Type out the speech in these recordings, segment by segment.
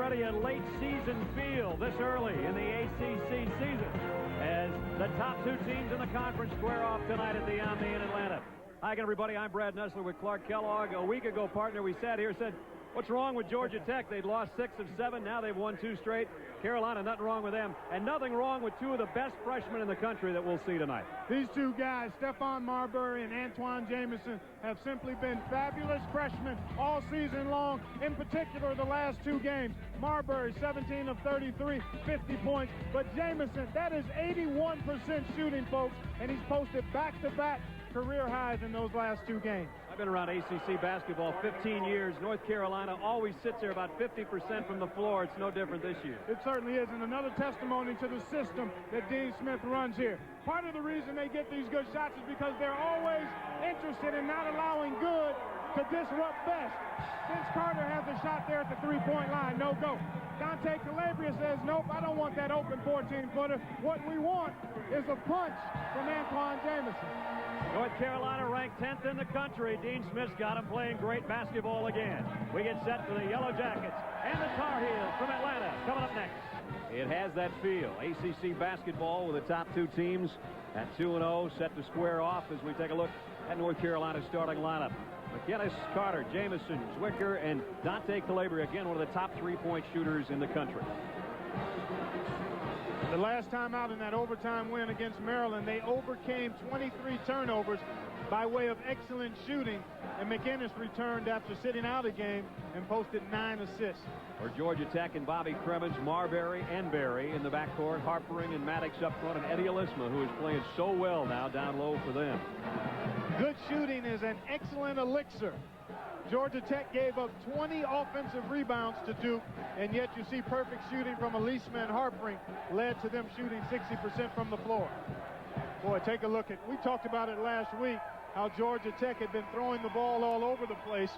already a late season feel this early in the ACC season as the top two teams in the conference square off tonight at the Omni in Atlanta. Hi again, everybody. I'm Brad Nessler with Clark Kellogg. A week ago, partner, we sat here and said, what's wrong with Georgia Tech? They'd lost 6 of 7. Now they've won 2 straight. Carolina, nothing wrong with them. And nothing wrong with 2 of the best freshmen in the country that we'll see tonight. These 2 guys, Stephon Marbury and Antoine Jamison, have simply been fabulous freshmen all season long. In particular, the last 2 games. Marbury, 17 of 33, 50 points. But Jamison, that is 81% shooting, folks. And he's posted back-to-back career highs in those last 2 games. I've been around ACC basketball 15 years. North Carolina always sits there about 50% from the floor. It's no different this year. It certainly is, and another testimony to the system that Dean Smith runs here. Part of the reason they get these good shots is because they're always interested in not allowing good to disrupt best. Vince Carter has a shot there at the three-point line. No go. Dante Calabria says, nope, I don't want that open 14-footer. What we want is a punch from Antoine Jamison. North Carolina ranked 10th in the country. Dean Smith's got them playing great basketball again. We get set for the Yellow Jackets and the Tar Heels from Atlanta coming up next. It has that feel. ACC basketball with the top 2 teams at 2-0, set to square off as we take a look at North Carolina's starting lineup. McInnes, Carter, Jamison, Zwicker, and Dante Calabria, again, one of the top 3-point shooters in the country. The last time out in that overtime win against Maryland, they overcame 23 turnovers by way of excellent shooting, and McInnes returned after sitting out a game and posted 9 assists. For Georgia Tech and Bobby Cremins, Marbury and Berry in the backcourt, Harpering and Maddox up front, and Eddie Elisma, who is playing so well now down low for them. Good shooting is an excellent elixir. Georgia Tech gave up 20 offensive rebounds to Duke, and yet you see perfect shooting from Elisma and Harpering led to them shooting 60% from the floor. Boy, take a look at, we talked about it last week, how Georgia Tech had been throwing the ball all over the place.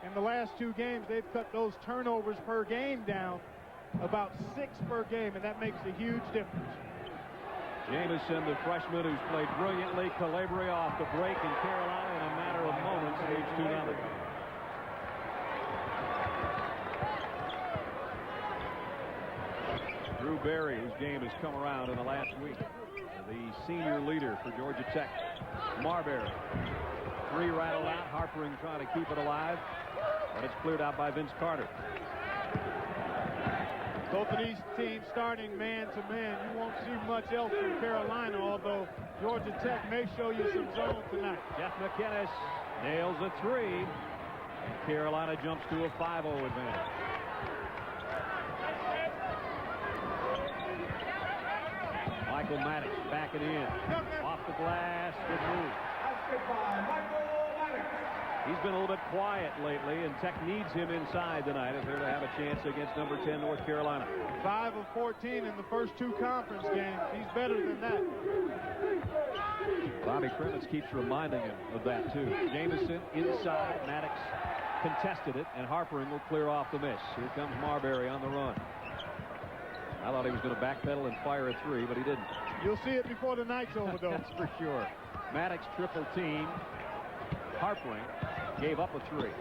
In the last 2 games, they've cut those turnovers per game down about 6 per game, and that makes a huge difference. Jamison, the freshman who's played brilliantly. Calabria off the break, and Carolina in a matter of moments leads 2-0. Drew Berry, whose game has come around in the last week. The senior leader for Georgia Tech. Marbury. 3 rattled out. Harpering trying to keep it alive, but it's cleared out by Vince Carter. Both of these teams starting man-to-man. You won't see much else from Carolina, although Georgia Tech may show you some zone tonight. Jeff McInnes nails a 3. And Carolina jumps to a 5-0 advantage. Michael Maddox backing in. Off the glass. Good move. He's been a little bit quiet lately, and Tech needs him inside tonight if they're to have a chance against number 10 North Carolina. 5 of 14 in the first 2 conference games. He's better than that. Bobby Cremins keeps reminding him of that, too. Jamison inside. Maddox contested it, and Harpering will clear off the miss. Here comes Marbury on the run. I thought he was going to backpedal and fire a 3, but he didn't. You'll see it before the night's over, though. That's for sure. Maddox triple team. Harpering gave up a 3.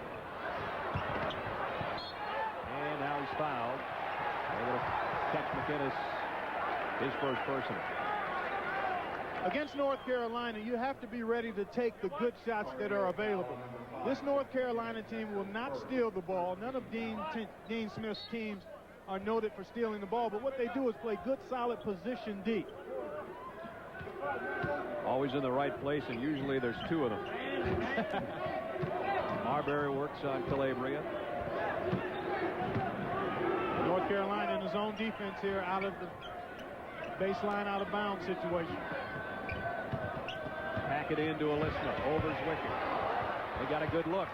And now he's fouled. Able to catch McInnes, his first personal. Against North Carolina, you have to be ready to take the good shots that are available. This North Carolina team will not steal the ball. None of Dean Smith's teams are noted for stealing the ball, but what they do is play good, solid position D. Always in the right place, and usually there's 2 of them. Marbury works on Calabria. North Carolina in his own defense here, out of the baseline, out of bounds situation. Pack it into Elisma. Over Zwicker. They got a good look.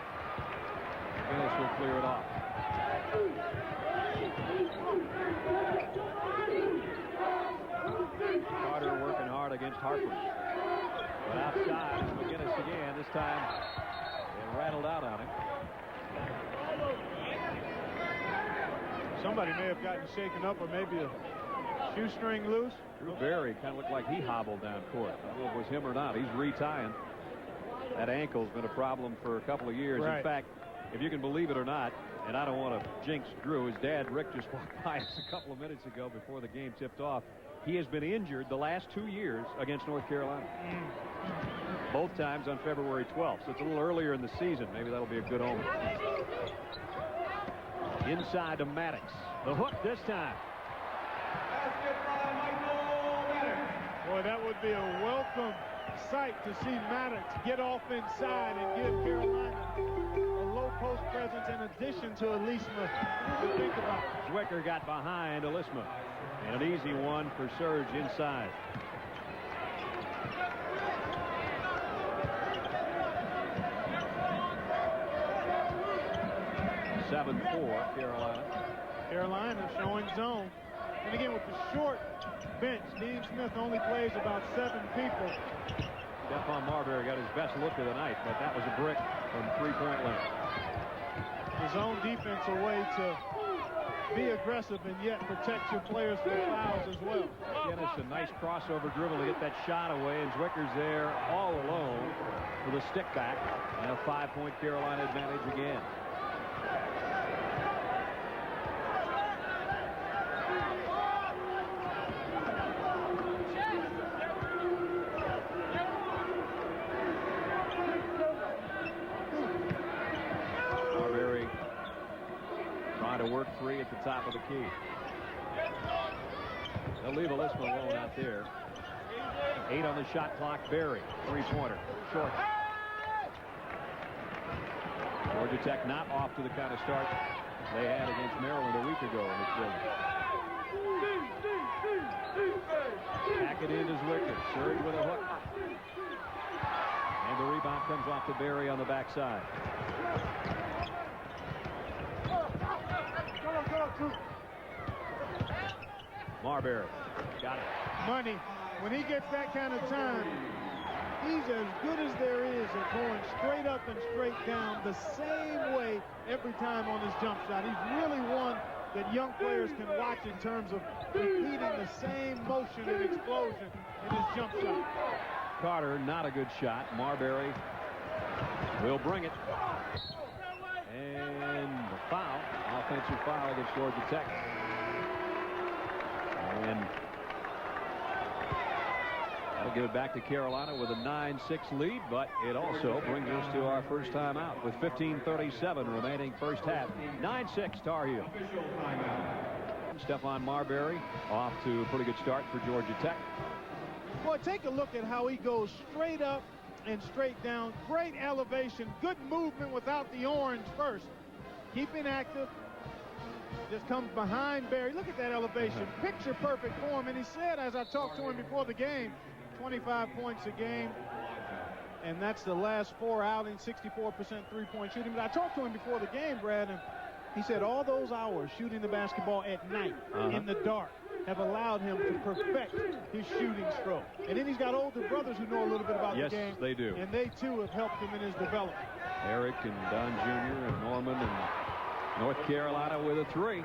McInnes will clear it off. Carter working hard against Harper. But outside, McInnes again. This time, it rattled out on him. Somebody may have gotten shaken up, or maybe a shoestring loose. Drew Berry kind of looked like he hobbled down court. I don't know if it was him or not. He's retying. That ankle's been a problem for a couple of years. Right. In fact, if you can believe it or not, And I don't want to jinx Drew. His dad, Rick, just walked by us a couple of minutes ago before the game tipped off. He has been injured the last 2 years against North Carolina. Both times on February 12th. So it's a little earlier in the season. Maybe that'll be a good omen. Inside to Maddox. The hook this time. Boy, that would be a welcome sight to see Maddox get off inside and give Carolina a low post presence in addition to Elisma to think about. Zwicker got behind Elisma. And an easy one for Serge inside. 7-4 Carolina. Carolina showing zone. And again, with the short bench, Dean Smith only plays about 7 people. Stephon Marbury got his best look of the night, but that was a brick from three-point line. The zone defense, a way to be aggressive and yet protect your players from fouls as well. Again, it's a nice crossover dribble to get that shot away, and Zwicker's there all alone for the stick back. And a 5-point Carolina advantage again. Work free at the top of the key. They'll leave Elisma alone out there. 8 on the shot clock. Berry, three-pointer, short. Georgia Tech not off to the kind of start they had against Maryland a week ago in this building. Back it into Zwicker. Serge with a hook. And the rebound comes off to Berry on the backside. Marbury got it. Money. When he gets that kind of time, he's as good as there is at going straight up and straight down the same way every time on his jump shot. He's really one that young players can watch in terms of repeating the same motion and explosion in his jump shot. Carter, not a good shot. Marbury will bring it. And the foul, offensive foul against Georgia Tech. And that'll give it back to Carolina with a 9-6 lead, but it also brings us to our first time out with 15:37 remaining first half. 9-6 Tar Heel. Stephon Marbury off to a pretty good start for Georgia Tech. Boy, take a look at how he goes straight up and straight down. Great elevation, good movement without the orange first. Keeping active. Just comes behind Berry. Look at that elevation. Picture perfect for him. And he said, as I talked to him before the game, 25 points a game. And that's the last 4 outings, 64% three-point shooting. But I talked to him before the game, Brad, and he said all those hours shooting the basketball at night in the dark have allowed him to perfect his shooting stroke. And then he's got older brothers who know a little bit about the game. Yes, they do. And they, too, have helped him in his development. Eric and Don Jr. and Norman and North Carolina with a 3.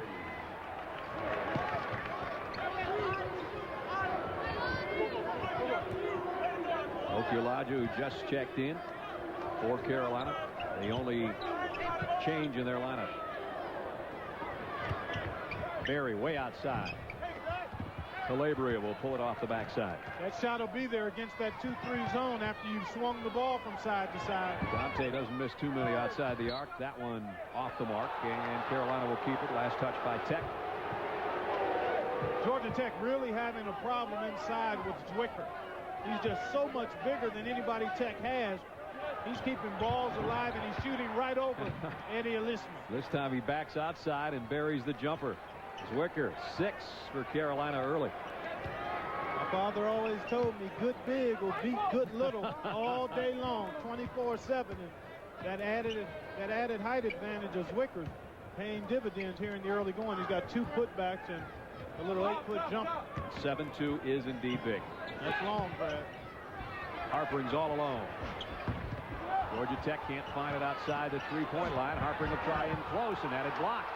Okulaju, who just checked in for Carolina. The only change in their lineup. Berry way outside. Calabria will pull it off the backside. That shot will be there against that 2-3 zone after you've swung the ball from side to side. Dante doesn't miss too many outside the arc. That one off the mark, and Carolina will keep it. Last touch by Tech. Georgia Tech really having a problem inside with Zwicker. He's just so much bigger than anybody Tech has. He's keeping balls alive, and he's shooting right over Eddie Elisma. This time he backs outside and buries the jumper. Zwicker, 6 for Carolina early. My father always told me good big will beat good little all day long, 24/7. And that added height advantage of Zwicker paying dividends here in the early going. He's got 2 putbacks and a little 8-foot jumper. 7-2 is indeed big. That's long, Brad. Harpering's all alone. Georgia Tech can't find it outside the three-point line. Harpering will try in close, and that is blocked.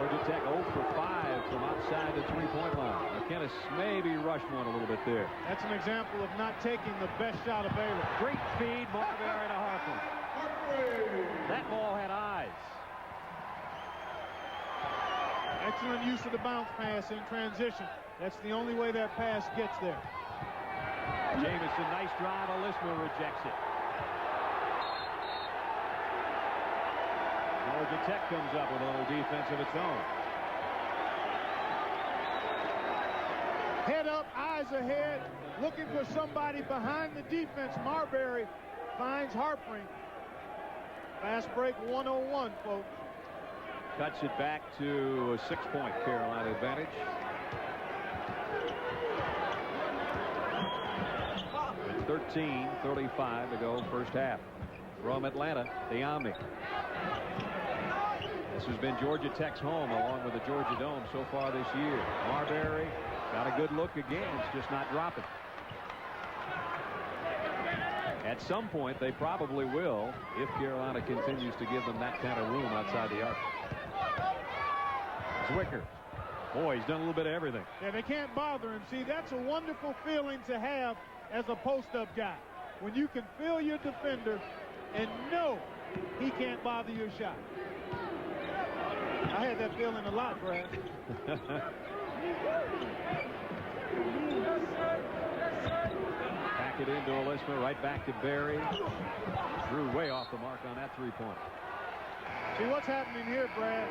Georgia Tech 0 for 5 from outside the three-point line. McInnes maybe rushed one a little bit there. That's an example of not taking the best shot available. Great feed, Marbury to Harper. That ball had eyes. Excellent use of the bounce pass in transition. That's the only way that pass gets there. Jamison, nice drive. Alisma rejects it. Georgia Tech comes up with a little defense of its own. Head up, eyes ahead, looking for somebody behind the defense. Marbury finds Harpring. Fast break 101, folks. Cuts it back to a 6-point Carolina advantage. With 13:35 to go first half. From Atlanta, Diambi. This has been Georgia Tech's home along with the Georgia Dome so far this year. Marbury got a good look again. It's just not dropping. At some point, they probably will if Carolina continues to give them that kind of room outside the arc. Zwicker. Boy, he's done a little bit of everything. Yeah, they can't bother him. See, that's a wonderful feeling to have as a post-up guy. When you can feel your defender and know he can't bother your shot. I had that feeling a lot, Brad. Back it into Alisma, right back to Barry. Drew way off the mark on that three-point. See what's happening here, Brad.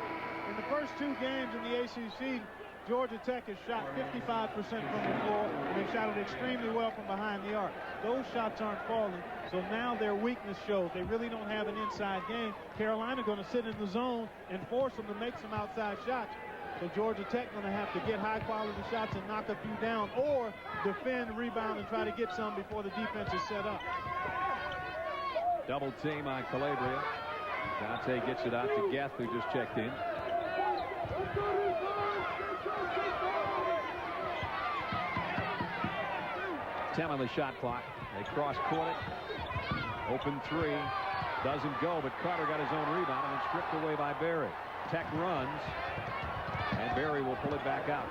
In the first 2 games in the ACC, Georgia Tech has shot 55% from the floor, and they've shot it extremely well from behind the arc. Those shots aren't falling, so now their weakness shows. They really don't have an inside game. Carolina going to sit in the zone and force them to make some outside shots. So Georgia Tech going to have to get high-quality shots and knock a few down, or defend, rebound, and try to get some before the defense is set up. Double team on Calabria. Dante gets it out to Geth, who just checked in. 10 on the shot clock. They cross-court it. Open 3. Doesn't go, but Carter got his own rebound and then stripped away by Barry. Tech runs, and Barry will pull it back out.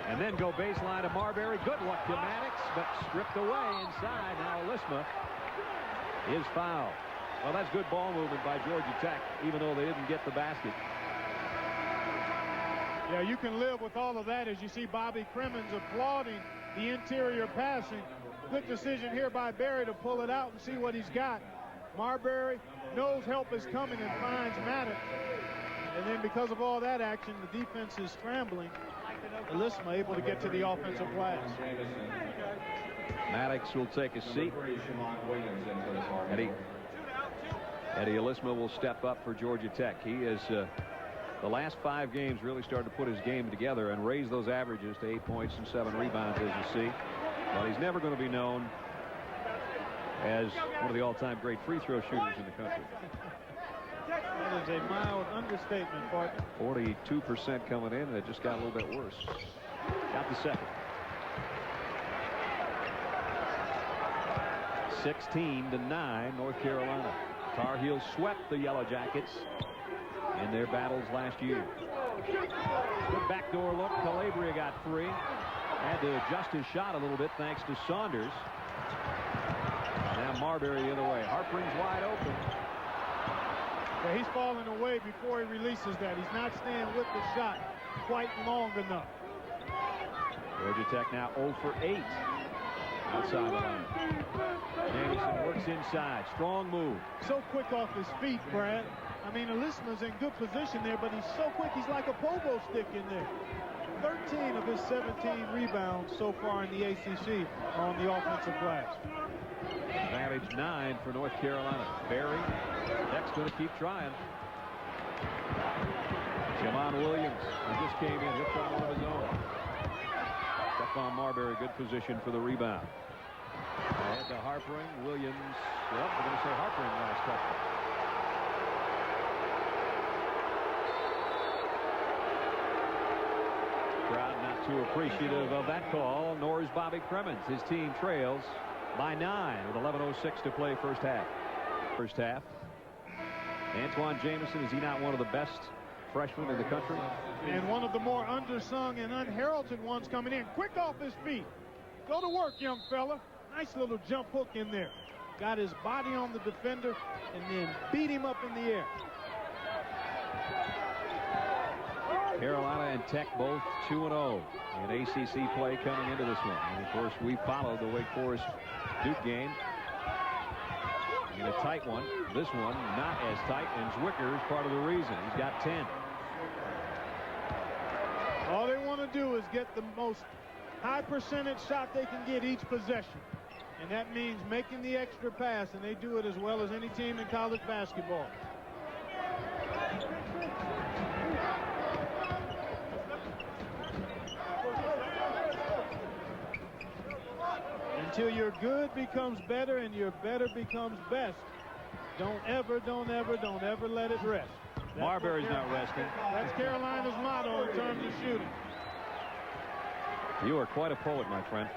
And then go baseline to Marbury. Good luck to Maddox, but stripped away inside. Now Alisma is fouled. Well, that's good ball movement by Georgia Tech, even though they didn't get the basket. Yeah, you can live with all of that as you see Bobby Crimmins applauding the interior passing. Good decision here by Barry to pull it out and see what he's got. Marbury knows help is coming and finds Maddox. And then because of all that action, the defense is scrambling. Alisma able to get to the offensive glass. Maddox will take a seat. Eddie Alisma will step up for Georgia Tech. He is the last 5 games really started to put his game together and raise those averages to 8 points and 7 rebounds, as you see. But he's never going to be known as one of the all-time great free throw shooters in the country. That is a mild understatement, partner. 42% coming in, and it just got a little bit worse. Got the second. 16-9, North Carolina. Tar Heels swept the Yellow Jackets in their battles last year. Good backdoor look. Calabria got 3. Had to adjust his shot a little bit thanks to Saunders. Now Marbury the other way. Harpring's wide open. Yeah, he's falling away before he releases that. He's not staying with the shot quite long enough. Georgia Tech now 0 for 8 outside the line. Jamison works inside. Strong move. So quick off his feet, Brad. I mean, Alisma's in good position there, but he's so quick. He's like a pogo stick in there. 13 of his 17 rebounds so far in the ACC are on the offensive glass. Advantage 9 for North Carolina. Barry, Tech's going to keep trying. Jamon Williams, who just came in, hit on one of his own. Stephon Marbury, good position for the rebound. Ahead to Harpring. Williams, well, we're going to say Harpring last touch. Crowd not too appreciative of that call, nor is Bobby Crimmins. His team trails by 9 with 11:06 to play first half. Antoine Jamison, is he not one of the best freshmen in the country? And one of the more undersung and unheralded ones coming in. Quick off his feet. Go to work, young fella. Nice little jump hook in there. got his body on the defender, and then beat him up in the air. Carolina and Tech both 2-0 in ACC play coming into this one. And of course, we followed the Wake Forest Duke game in a tight one. This one not as tight, and Zwicker is part of the reason. He's got 10. All they want to do is get the most high percentage shot they can get each possession. And that means making the extra pass, and they do it as well as any team in college basketball. Until your good becomes better and your better becomes best, don't ever let it rest. Marbury's not resting. That's Carolina's motto in terms of shooting. You are quite a poet, my friend.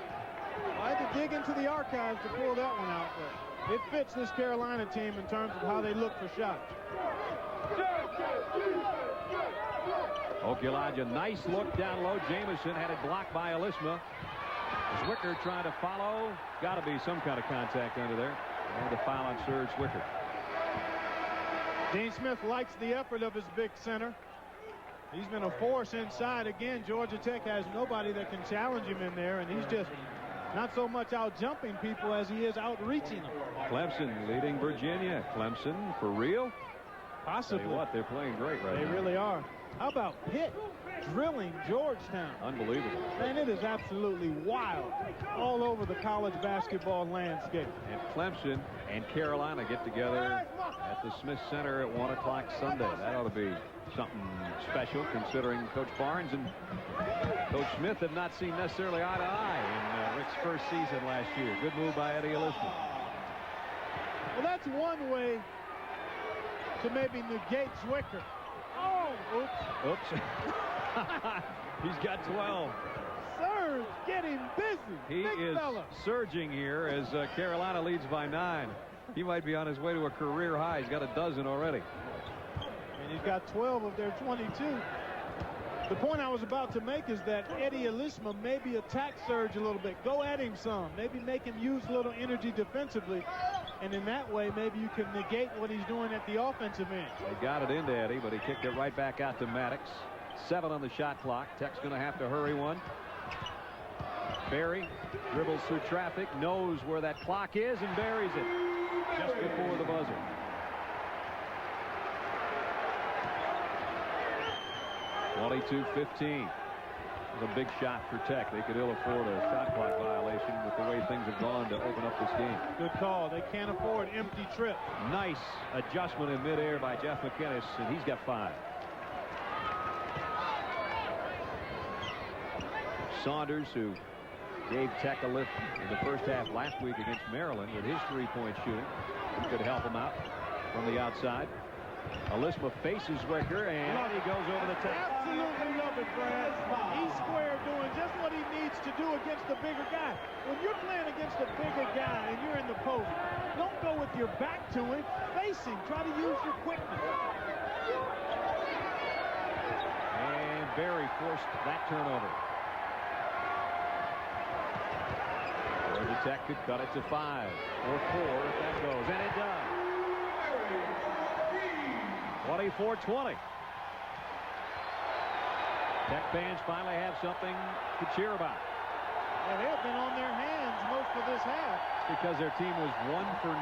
I had to dig into the archives to pull that one out, but it fits this Carolina team in terms of how they look for shots. Okulaja, nice look down low. Jamison had it blocked by Alisma. Zwicker trying to follow. Got to be some kind of contact under there. And the foul on Serge Zwicker. Dean Smith likes the effort of his big center. He's been a force inside. Again, Georgia Tech has nobody that can challenge him in there, and he's just not so much out jumping people as he is out reaching them. Clemson leading Virginia. Clemson for real? Possibly. Tell you what, they're playing great right now. They really are. How about Pitt drilling Georgetown? Unbelievable. Man, it is absolutely wild all over the college basketball landscape. And Clemson and Carolina get together at the Smith Center at 1 o'clock Sunday. That ought to be something special, considering Coach Barnes and Coach Smith have not seen necessarily eye to eye in Rick's first season last year. Good move by Eddie Alisma. Well, that's one way to maybe negate Zwicker. Oh, oops. Oops. He's got 12. Serge getting busy. He Big is fella. surging here as Carolina leads by 9. He might be on his way to a career high. He's got a dozen already. And he's got 12 of their 22. The point I was about to make is that Eddie Alisma maybe attack Serge a little bit. Go at him some. Maybe make him use a little energy defensively. And in that way, maybe you can negate what he's doing at the offensive end. They got it into Eddie, but he kicked it right back out to Maddox. 7 on the shot clock. Tech's going to have to hurry one. Berry dribbles through traffic, knows where that clock is, and buries it just before the buzzer. (22-15). A big shot for Tech. They could ill afford a shot clock violation with the way things have gone to open up this game. Good call. They can't afford empty trips. Nice adjustment in midair by Jeff McInnes, and he's got 5. Saunders, who gave Tech a lift in the first half last week against Maryland with his three-point shooting, could help him out from the outside. Alisma faces Zwicker, and he goes over the top. Absolutely love it, Brad. He's square doing just what he needs to do against the bigger guy. When you're playing against a bigger guy and you're in the post, don't go with your back to him. Face him. Try to use your quickness. And Berry forced that turnover. Georgia Tech could cut it to 5 or 4 if that goes, and it does. 24-20. Tech fans finally have something to cheer about. Well, they have been on their hands most of this half. Because their team was 1 for 9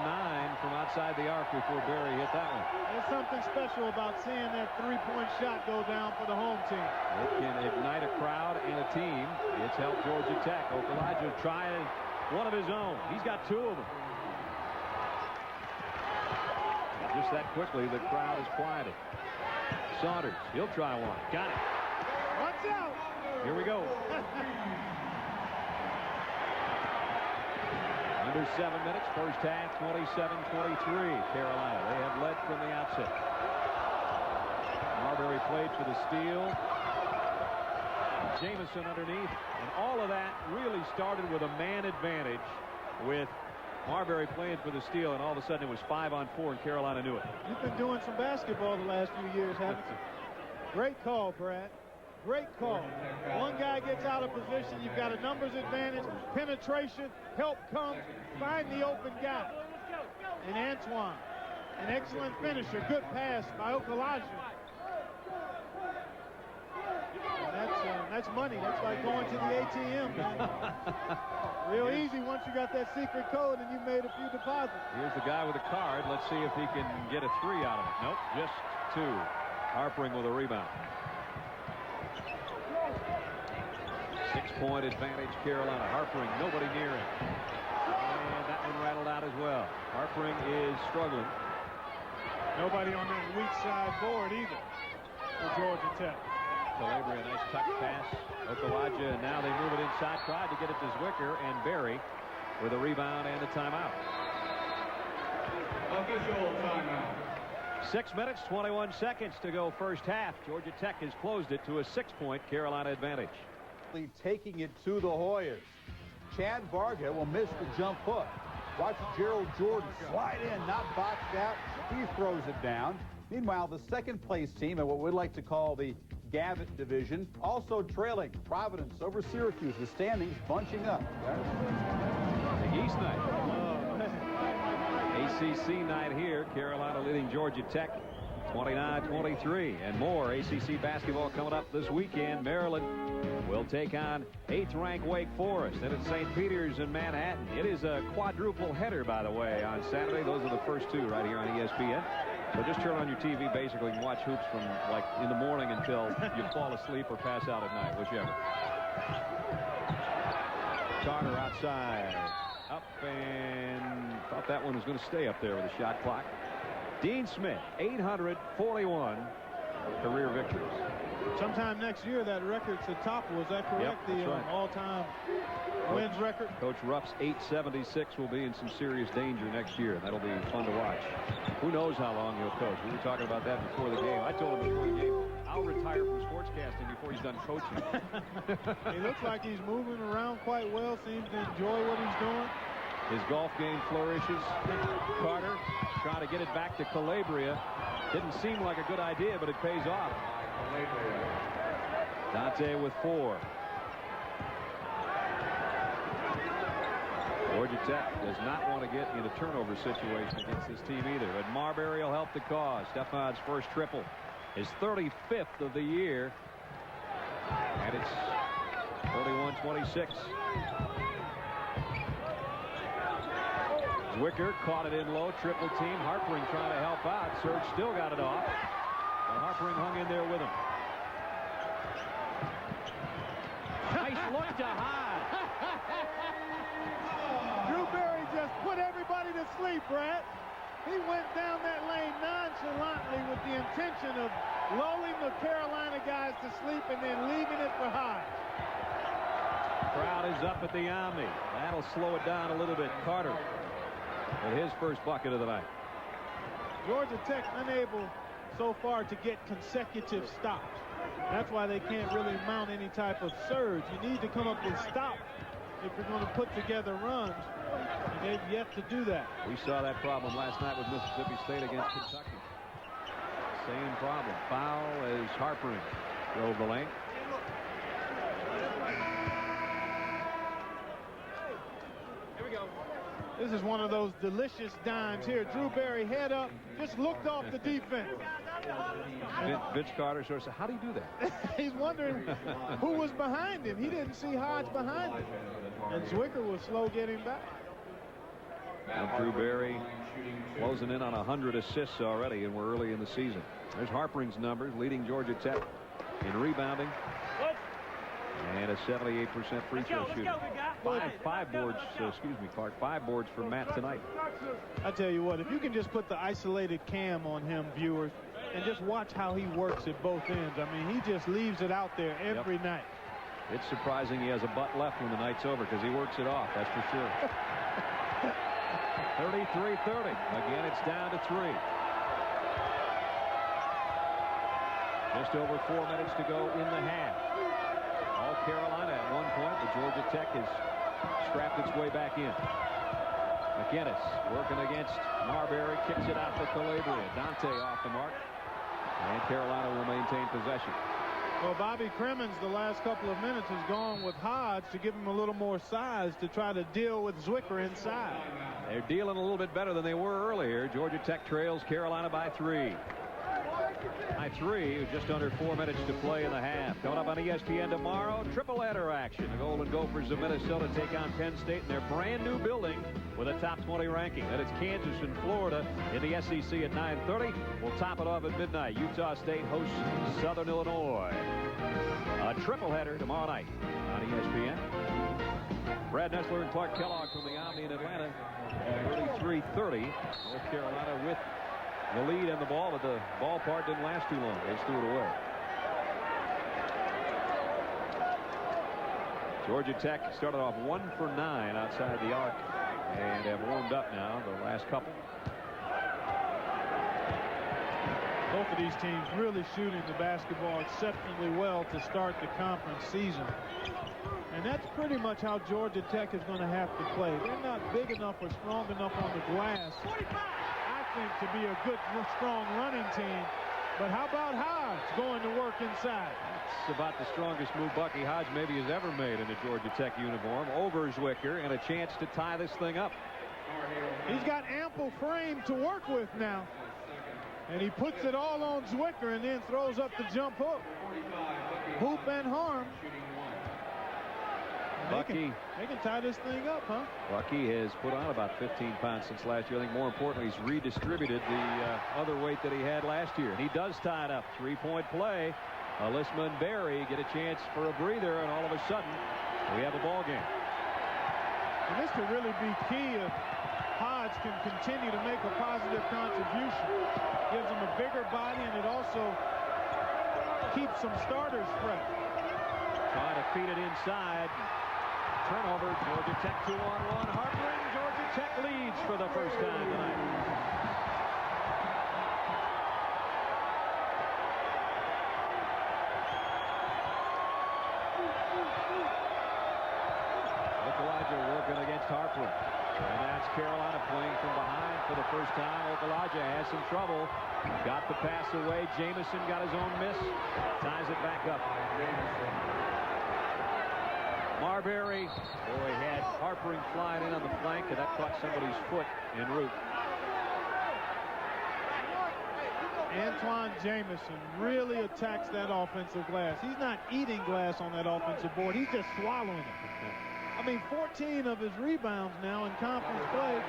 from outside the arc before Berry hit that one. There's something special about seeing that three-point shot go down for the home team. It can ignite a crowd and a team. It's helped Georgia Tech. Okulaja trying one of his own. He's got 2 of them. Just that quickly, the crowd is quieted. Saunders, he'll try one. Got it. Watch out. Here we go. Under 7 minutes, first half, 27-23, Carolina. They have led from the outset. Marbury played for the steal. Jamison underneath. And all of that really started with a man advantage with Marbury playing for the steal, and all of a sudden it was 5-on-4, and Carolina knew it. You've been doing some basketball the last few years, haven't you? Great call, Brad. Great call. One guy gets out of position. You've got a numbers advantage, penetration, help comes, find the open guy. and Antoine. An excellent finisher. Good pass by Okulaja. That's money. That's like going to the ATM, man. Real easy once you got that secret code and you made a few deposits. Here's the guy with a card. Let's see if he can get a 3 out of it. Nope, just 2. Harpering with a rebound. 6-point advantage, Carolina. Harpering, nobody near him. And that one rattled out as well. Harpering is struggling. Nobody on that weak side board either for Georgia Tech. Calabria, nice tuck pass. Okulaja, and now they move it inside. Tried to get it to Zwicker, and Berry with a rebound and the timeout. Official timeout. 6 minutes, 21 seconds to go first half. Georgia Tech has closed it to a 6-point Carolina advantage. Taking it to the Hoyas. Chad Varga will miss the jump hook. Watch Gerald Jordan slide in, not boxed out. He throws it down. Meanwhile, the second place team in what we'd like to call the Gavitt division also trailing Providence over Syracuse. The standings bunching up. Big East night. ACC night here. Carolina leading Georgia Tech 29-23. And more ACC basketball coming up this weekend. Maryland will take on 8th-ranked Wake Forest. And it's St. Peter's in Manhattan. It is a quadruple header, by the way, on Saturday. Those are the first 2 right here on ESPN. So just turn on your TV, basically, and watch hoops from, like, in the morning until you fall asleep or pass out at night, whichever. Carter outside. Up, and thought that one was going to stay up there with a shot clock. Dean Smith, 841 career victories. Sometime next year, that record's the top. Was that correct? Yep, the right. all-time wins record? Coach Ruff's 876 will be in some serious danger next year. That'll be fun to watch. Who knows how long he'll coach? We were talking about that before the game. I told him before the game, I'll retire from sportscasting before he's done coaching. He looks like he's moving around quite well. Seems to enjoy what he's doing. His golf game flourishes. Carter trying to get it back to Calabria. Didn't seem like a good idea, but it pays off. Dante with 4. Georgia Tech does not want to get in a turnover situation against this team either. But Marbury will help the cause. Stefan's first triple. His 35th of the year. And it's 31-26. Zwicker caught it in low. Triple team. Harpering trying to help out. Serge still got it off. And Harpering hung in there with him. Nice look to Hahn. Drew Berry just put everybody to sleep, Brad. He went down that lane nonchalantly with the intention of lulling the Carolina guys to sleep and then leaving it for Hahn. Crowd is up at the Omni. That'll slow it down a little bit. Carter with his first bucket of the night. Georgia Tech unable so far to get consecutive stops. That's why they can't really mount any type of surge. You need to come up with stops if you're going to put together runs, and they've yet to do that. We saw that problem last night with Mississippi State against Kentucky. Same problem. Foul as Harpering drove the lane. This is one of those delicious dimes here. Drew Berry head up, just looked off the defense. Vince Carter sort of said, how do you do that? He's wondering who was behind him. He didn't see Hodge behind him. And Zwicker was slow getting back. And Drew Berry closing in on 100 assists already, and we're early in the season. There's Harpering's numbers, leading Georgia Tech in rebounding. And a 78% free throw shooting. Five boards, excuse me, Clark. 5 boards for Matt tonight. I tell you what, if you can just put the isolated cam on him, viewers, and just watch how he works at both ends. I mean, he just leaves it out there every night. It's surprising he has a butt left when the night's over because he works it off, that's for sure. 33-30. Again, it's down to 3. Just over 4 minutes to go in the half. All Carolina at one point. The Georgia Tech has strapped its way back in. McInnes working against Marbury. Kicks it out to Calabria. Dante off the mark. And Carolina will maintain possession. Well, Bobby Crimmins the last couple of minutes has gone with Hodge to give him a little more size to try to deal with Zwicker inside. They're dealing a little bit better than they were earlier. Georgia Tech trails Carolina by 3. By 3 with just under 4 minutes to play in the half. Coming up on ESPN tomorrow, triple header action. The Golden Gophers of Minnesota take on Penn State in their brand new building with a top 20 ranking. Then it's Kansas and Florida in the SEC at 9:30. We'll top it off at midnight. Utah State hosts Southern Illinois. A triple header tomorrow night on ESPN. Brad Nessler and Clark Kellogg from the Omni in Atlanta. Early 3:30. North Carolina with the lead and the ball, but the ballpark didn't last too long. They threw it away. Georgia Tech started off 1 for 9 outside the arc and have warmed up now the last couple. Both of these teams really shooting the basketball exceptionally well to start the conference season. And that's pretty much how Georgia Tech is going to have to play. They're not big enough or strong enough on the glass, I think, to be a good, strong running team. But how about Hodge going to work inside? It's about the strongest move Bucky Hodge maybe has ever made in a Georgia Tech uniform. Over Zwicker and a chance to tie this thing up. He's got ample frame to work with now. And he puts it all on Zwicker and then throws up the jump hook. Hoop and harm. Bucky. They can tie this thing up, huh? Bucky has put on about 15 pounds since last year. I think more importantly, he's redistributed the other weight that he had last year. And he does tie it up. 3-point play. Alyssma and Berry get a chance for a breather, and all of a sudden, we have a ball game. And this could really be key if Hodge can continue to make a positive contribution. Gives him a bigger body, and it also keeps some starters fresh. Trying to feed it inside. Turnover. Georgia Tech 2-on-1. Harper. Georgia Tech leads for the first time tonight. Okulaja working against Harper. And that's Carolina playing from behind for the first time. Okulaja has some trouble. Got the pass away. Jamison got his own miss. Ties it back up. Marbury, boy, had Harpering flying in on the flank, and that caught somebody's foot en route. Antoine Jamison really attacks that offensive glass. He's not eating glass on that offensive board. He's just swallowing it. I mean, 14 of his rebounds now in conference play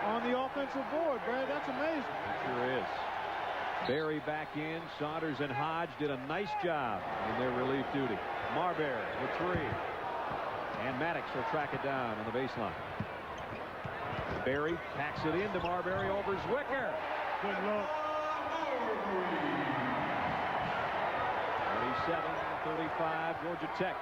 on the offensive board, Brad. That's amazing. It sure is. Berry back in. Saunders and Hodge did a nice job in their relief duty. Marbury with 3. And Maddox will track it down on the baseline. Berry packs it into Marbury over Zwicker. Good look. 37-35, Georgia Tech.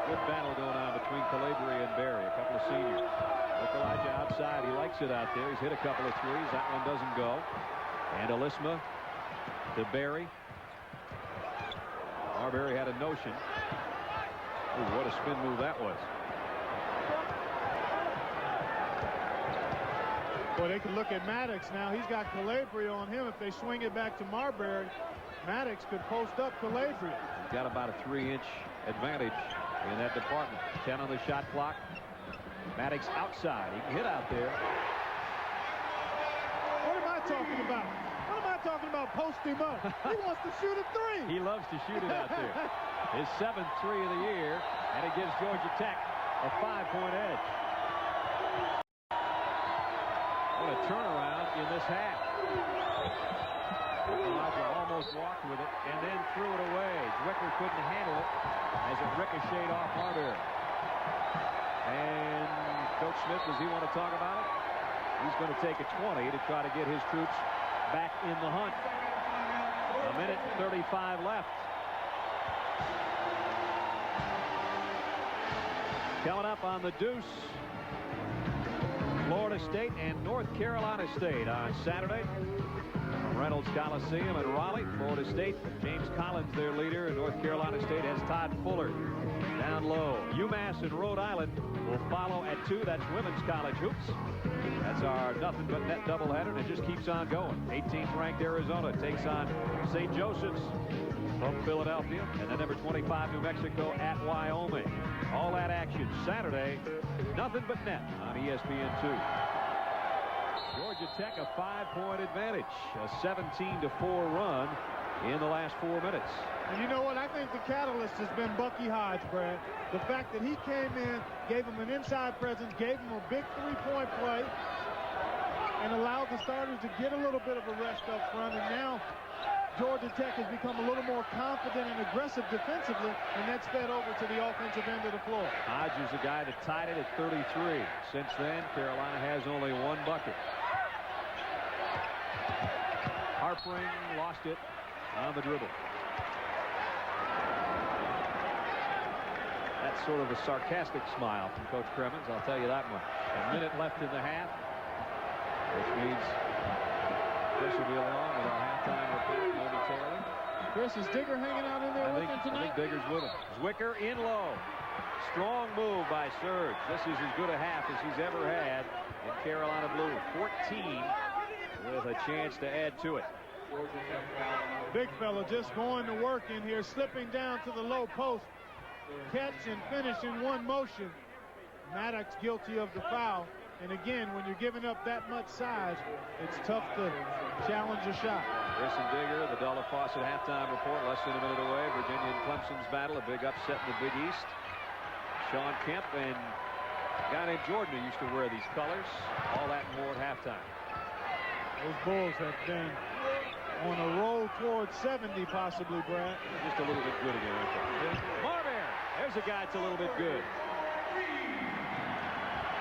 Good battle going on between Calabria and Berry, a couple of seniors. Okulaja outside. He likes it out there. He's hit a couple of threes. That one doesn't go. And Alyssma to Berry. Marbury had a notion. Ooh, what a spin move that was. Boy, they could look at Maddox now. He's got Calabria on him. If they swing it back to Marbury, Maddox could post up Calabria. He's got about a 3-inch advantage in that department. 10 on the shot clock. Maddox outside. He can hit out there. What am I talking about? What am I talking about? Post him up. He wants to shoot a 3. He loves to shoot it out there. His 7th 3 of the year, and it gives Georgia Tech a 5-point edge. What a turnaround in this half. Okulaja almost walked with it and then threw it away. Zwicker couldn't handle it as it ricocheted off Marbury. And Coach Smith, does he want to talk about it? He's going to take a 20 to try to get his troops back in the hunt. A minute and 35 left. Coming up on the Deuce, Florida State and North Carolina State on Saturday. Reynolds Coliseum in Raleigh. Florida State, James Collins, their leader, and North Carolina State has Todd Fuller down low. UMass and Rhode Island will follow at 2. That's women's college hoops. That's our nothing but net doubleheader, and it just keeps on going. 18th ranked Arizona takes on St. Joseph's from Philadelphia, and then number 25 New Mexico at Wyoming. All that action Saturday, nothing but net on ESPN2. Georgia Tech a 5-point advantage, a 17-4 run in the last 4 minutes. And you know what? I think the catalyst has been Bucky Hodge, Brad. The fact that he came in, gave him an inside presence, gave him a big 3-point play, and allowed the starters to get a little bit of a rest up front. And now Georgia Tech has become a little more confident and aggressive defensively, and that's fed over to the offensive end of the floor. Hodge is the guy that tied it at 33. Since then, Carolina has only 1 bucket. Harpring lost it on the dribble. That's sort of a sarcastic smile from Coach Cremins, I'll tell you that much. A minute left in the half, which means Chris will be along with our halftime report momentarily. Chris, is Digger hanging out in there with him tonight? I think Digger's with him. Zwicker in low. Strong move by Serge. This is as good a half as he's ever had in Carolina blue. 14 with a chance to add to it. Big fella just going to work in here, slipping down to the low post. Catch and finish in one motion. Maddox guilty of the foul. And again, when you're giving up that much size, it's tough to challenge a shot. Chris and Digger, the Della Fawcett halftime report, less than a minute away. Virginia and Clemson's battle, a big upset in the Big East. Sean Kemp and a guy named Jordan who used to wear these colors. All that and more at halftime. Those Bulls have been on a roll towards 70 possibly, Brad. Just a little bit good again, aren't they? Marbury, there's a guy that's a little bit good.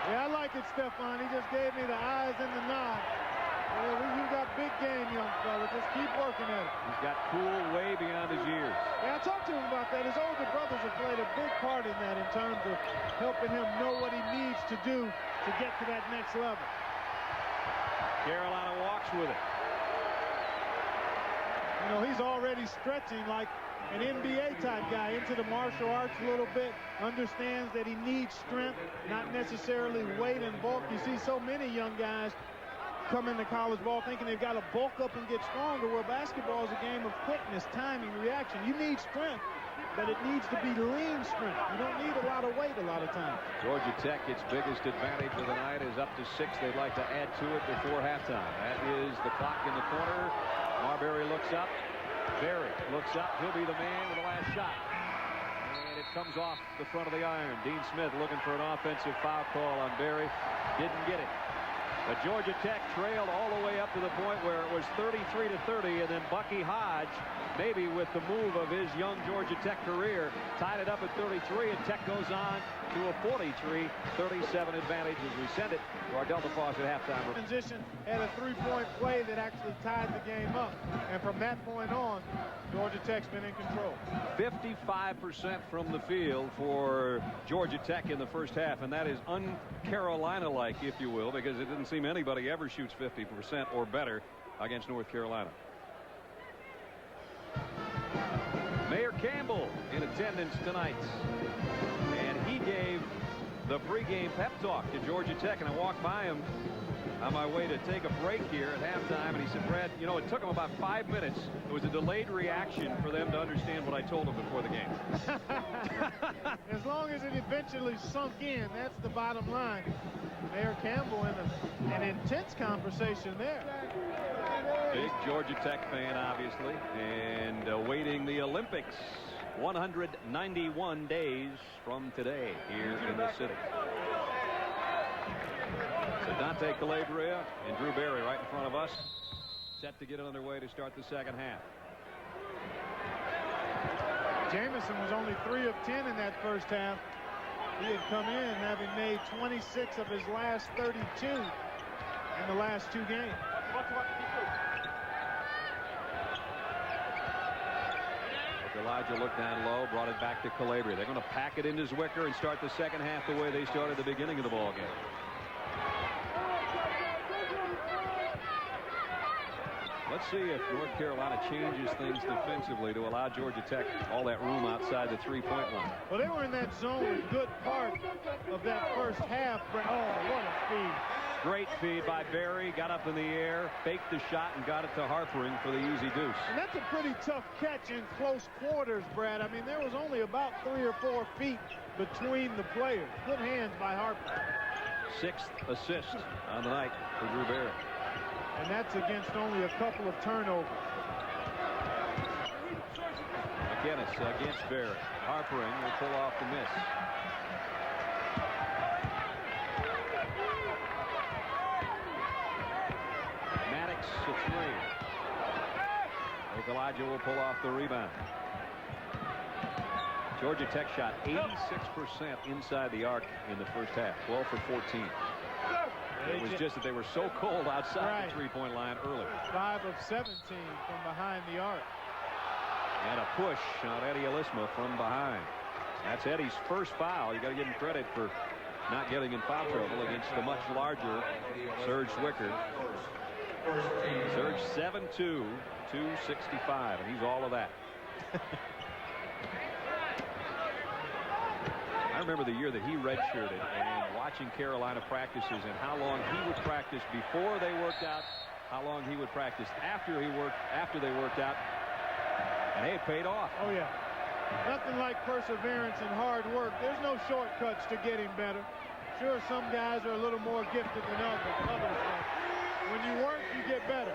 Yeah, I like it, Stefan. He just gave me the eyes and the nod. Yeah, you got big game, young fella. Just keep working at it. He's got cool way beyond his years. Yeah, I talked to him about that. His older brothers have played a big part in that in terms of helping him know what he needs to do to get to that next level. Carolina walks with it. You know, he's already stretching like an NBA type guy into the martial arts a little bit, understands that he needs strength, not necessarily weight and bulk. You see so many young guys come into college ball thinking they've got to bulk up and get stronger, where basketball is a game of quickness, timing, reaction. You need strength, but it needs to be lean strength. You don't need a lot of weight a lot of times. Georgia Tech, its biggest advantage of the night is up to 6. They'd like to add to it before halftime. That is the clock in the corner. Marbury looks up. Berry looks up. He'll be the man with the last shot. And it comes off the front of the iron. Dean Smith looking for an offensive foul call on Berry. Didn't get it. But Georgia Tech trailed all the way up to the point where it was 33-30, and then Bucky Hodge, maybe with the move of his young Georgia Tech career, tied it up at 33, and Tech goes on to a 43-37 advantage as we send it to our Delta Fawcett halftime. Transition had a 3-point play that actually tied the game up, and from that point on, Georgia Tech's been in control. 55% from the field for Georgia Tech in the first half, and that is un-Carolina-like, if you will, because it didn't seem anybody ever shoots 50% or better against North Carolina. Mayor Campbell in attendance tonight, and he gave the pregame pep talk to Georgia Tech, and I walked by him on my way to take a break here at halftime, and he said, Brad, you know, it took him about 5 minutes. It was a delayed reaction for them to understand what I told them before the game. As long as it eventually sunk in, that's the bottom line. Mayor Campbell in an intense conversation there. Big Georgia Tech fan, obviously, and awaiting the Olympics 191 days from today here in the city. So Dante Calabria and Drew Berry right in front of us, set to get it underway to start the second half. Jamison was only 3 of 10 in that first half. He had come in having made 26 of his last 32 in the last 2 games. Elijah looked down low, brought it back to Calabria. They're going to pack it into Zwicker and start the second half the way they started the beginning of the ball game. let's see if North Carolina changes things defensively to allow Georgia Tech all that room outside the three-point line. Well, they were in that zone a good part of that first half. Oh, what a feed. Great feed by Berry. Got up in the air, faked the shot, and got it to Harpering for the easy deuce. And that's a pretty tough catch in close quarters, Brad. I mean, there was only about 3 or 4 feet between the players. Good hands by Harper. 6th assist on the night for Drew Berry. And that's against only a couple of turnovers. McInnis against Berry. Harpering will pull off the miss. Maddox a 3. Okulaja will pull off the rebound. Georgia Tech shot 86% inside the arc in the first half. 12 for 14. It was just that they were so cold outside the three-point line early. 5 of 17 from behind the arc. And a push on Eddie Elisma from behind. That's Eddie's first foul. You got to give him credit for not getting in foul trouble against the much larger Serge Zwicker. Serge 7'2", 265, and he's all of that. I remember the year that he redshirted and watching Carolina practices and how long he would practice before they worked out, how long he would practice after they worked out, and hey, it paid off. Oh yeah, nothing like perseverance and hard work. There's no shortcuts to getting better. Sure, some guys are a little more gifted than others. When you work, you get better.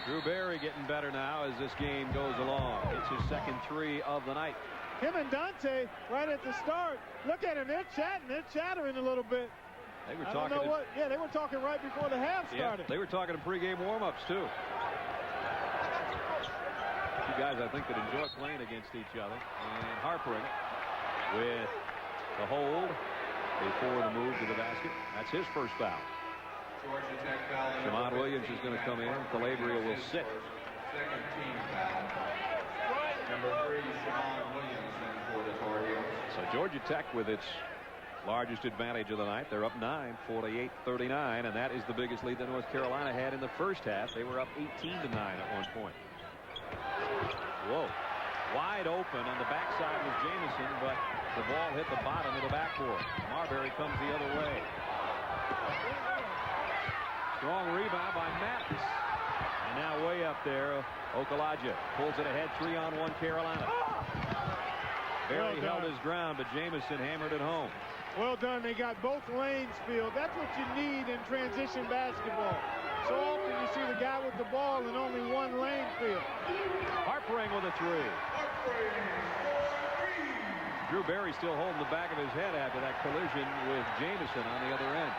Drew Berry getting better now as this game goes along. It's his second 3 of the night. Him and Dante right at the start. Look at him. They're chatting. They're chattering a little bit. They were I talking. don't know what. Yeah, they were talking right before the half started. Yeah, they were talking in pregame warm-ups too. Two guys I think that enjoy playing against each other. And Harpering with the hold before the move to the basket. That's his first foul. Shamon Williams is going to come in. Calabria will sit. Second team foul. Number 3, Shamon Williams for the Tar Heels. So Georgia Tech with its largest advantage of the night. They're up 9, 48-39, and that is the biggest lead that North Carolina had in the first half. They were up 18-9 at one point. Whoa. Wide open on the backside was Jamison, but the ball hit the bottom of the backboard. Marbury comes the other way. Strong rebound by Maddox. And now way up there, Okulaja pulls it ahead, 3-on-1 Carolina. Berry held his ground, but Jamison hammered it home. Well done. They got both lanes filled. That's what you need in transition basketball. So often you see the guy with the ball and only one lane filled. Harpering with a 3. Drew Berry still holding the back of his head after that collision with Jamison on the other end.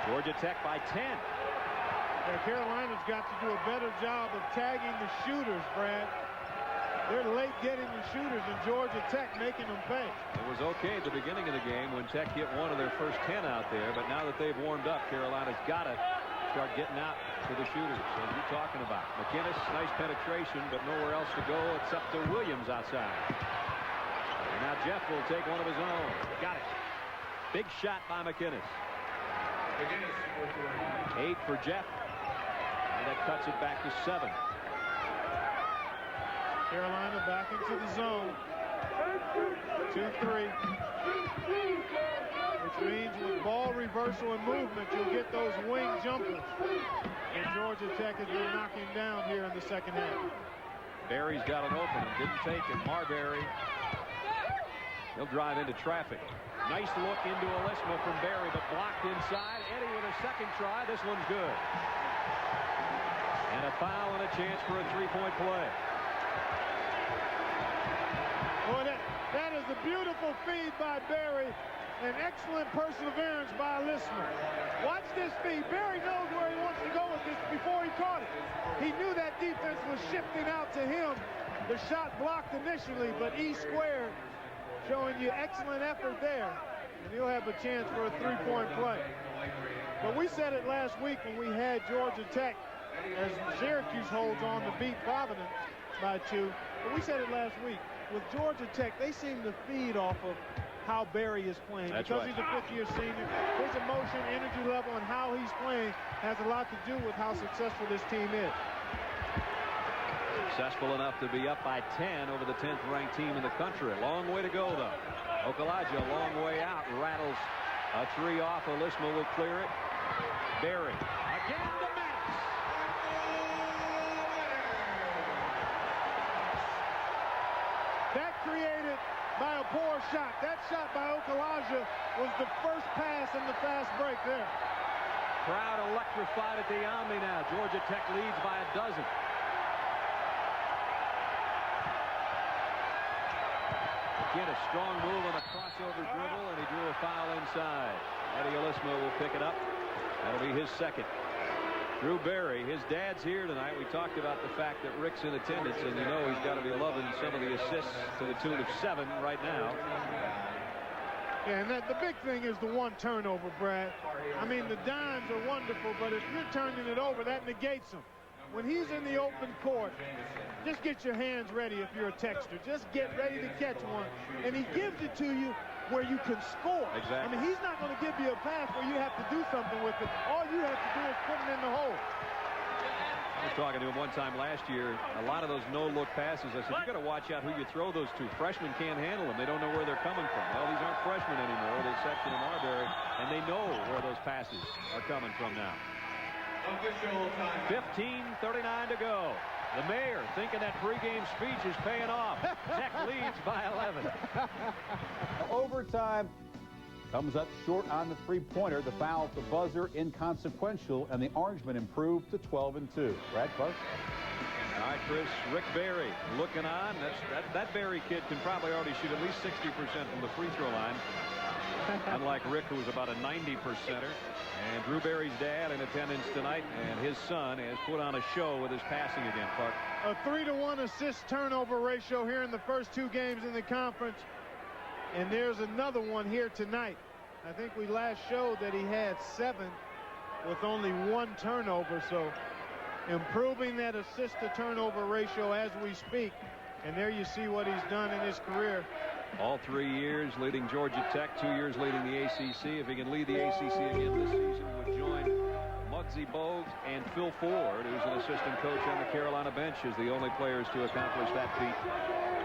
Georgia Tech by 10. Yeah, Carolina's got to do a better job of tagging the shooters, Brad. They're late getting the shooters, and Georgia Tech making them pay. It was okay at the beginning of the game when Tech hit one of their first 10 out there, but now that they've warmed up, Carolina's got to start getting out to the shooters, as you're talking about. McInnis, nice penetration, but nowhere else to go except to Williams outside. And now Jeff will take one of his own. Got it. Big shot by McInnis. 8 for Jeff. And that cuts it back to 7. Carolina back into the zone. 2-3. Which means with ball reversal and movement, you'll get those wing jumpers. And Georgia Tech has been knocking down here in the second half. Berry's got an opening. Didn't take it. Marbury. He'll drive into traffic. Nice look into Elisma from Berry, but blocked inside. Eddie with a second try. This one's good. And a foul and a chance for a three-point play. Boy, that is a beautiful feed by Berry. An excellent perseverance by Elisma. Watch this feed. Berry knows where he wants to go with this before he caught it. He knew that defense was shifting out to him. The shot blocked initially, but E squared, showing you excellent effort there. And he'll have a chance for a three-point play. But we said it last week when we had Georgia Tech, as Syracuse holds on to beat Providence by 2. But we said it last week. With Georgia Tech, they seem to feed off of how Barry is playing. That's because right. he's a fifth-year senior, his emotion, energy level, and how he's playing has a lot to do with how successful this team is. Successful enough to be up by 10 over the 10th ranked team in the country. A long way to go, though. Okulaja a long way out. Rattles a three off. Olisma will clear it. Barry again to Maddox. That created by a poor shot. That shot by Okulaja was the first pass in the fast break there. Crowd electrified at the Omni now. Georgia Tech leads by a dozen. Again, a strong move on a crossover dribble, and he drew a foul inside. Eddie Olisma will pick it up. That'll be his second. Drew Barry, his dad's here tonight. We talked about the fact that Rick's in attendance, and you know he's got to be loving some of the assists to the tune of 7 right now. Yeah, and the big thing is the one turnover, Brad. I mean, the dimes are wonderful, but if you're turning it over, that negates them. When he's in the open court, just get your hands ready if you're a Texter. Just get ready to catch one. And he gives it to you where you can score. Exactly. I mean, he's not going to give you a pass where you have to do something with it. All you have to do is put it in the hole. I was talking to him one time last year. A lot of those no-look passes, I said, you got to watch out who you throw those to. Freshmen can't handle them. They don't know where they're coming from. Well, these aren't freshmen anymore, with the exception of Marbury, and they know where those passes are coming from now. 15:39 to go. The mayor thinking that pregame speech is paying off. Tech leads by 11. Overtime comes up short on the three-pointer. The foul at the buzzer inconsequential, and the Orangemen improve to 12-2. Brad Clark. All right, Chris. Rick Barry looking on. That Barry kid can probably already shoot at least 60% from the free throw line. Unlike Rick, who was about a 90%er. And Drew Barry's dad in attendance tonight, and his son has put on a show with his passing again, Clark. A 3-to-1 assist-turnover ratio here in the first 2 games in the conference. And there's another one here tonight. I think we last showed that he had 7 with only 1 turnover. So improving that assist-to-turnover ratio as we speak. And there you see what he's done in his career. All 3 years leading Georgia Tech, 2 years leading the ACC. If he can lead the ACC again this season, would join Muggsy Bogues and Phil Ford, who's an assistant coach on the Carolina bench, is the only players to accomplish that feat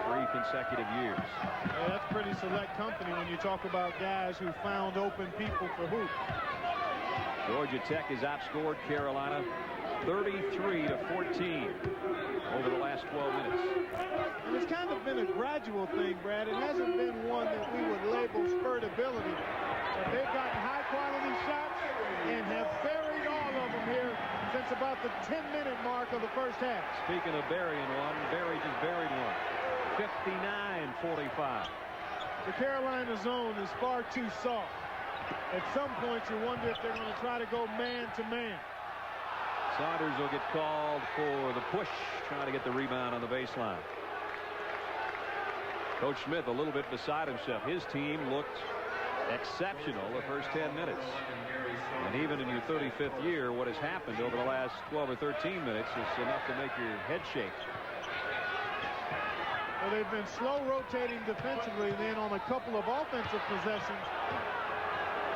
3 consecutive years. Yeah, that's pretty select company when you talk about guys who found open people for hoops. Georgia Tech has outscored Carolina 33-14 over the last 12 minutes. And it's kind of been a gradual thing, Brad. It hasn't been one that we would label spurt ability. But they've gotten high-quality shots and have buried all of them here since about the 10-minute mark of the first half. Speaking of burying one, Barry just buried one. 59-45. The Carolina zone is far too soft. At some point, you wonder if they're going to try to go man-to-man. Saunders will get called for the push, trying to get the rebound on the baseline. Coach Smith a little bit beside himself. His team looked exceptional the first 10 minutes. And even in your 35th year, what has happened over the last 12 or 13 minutes is enough to make your head shake. Well, they've been slow rotating defensively, and then on a couple of offensive possessions,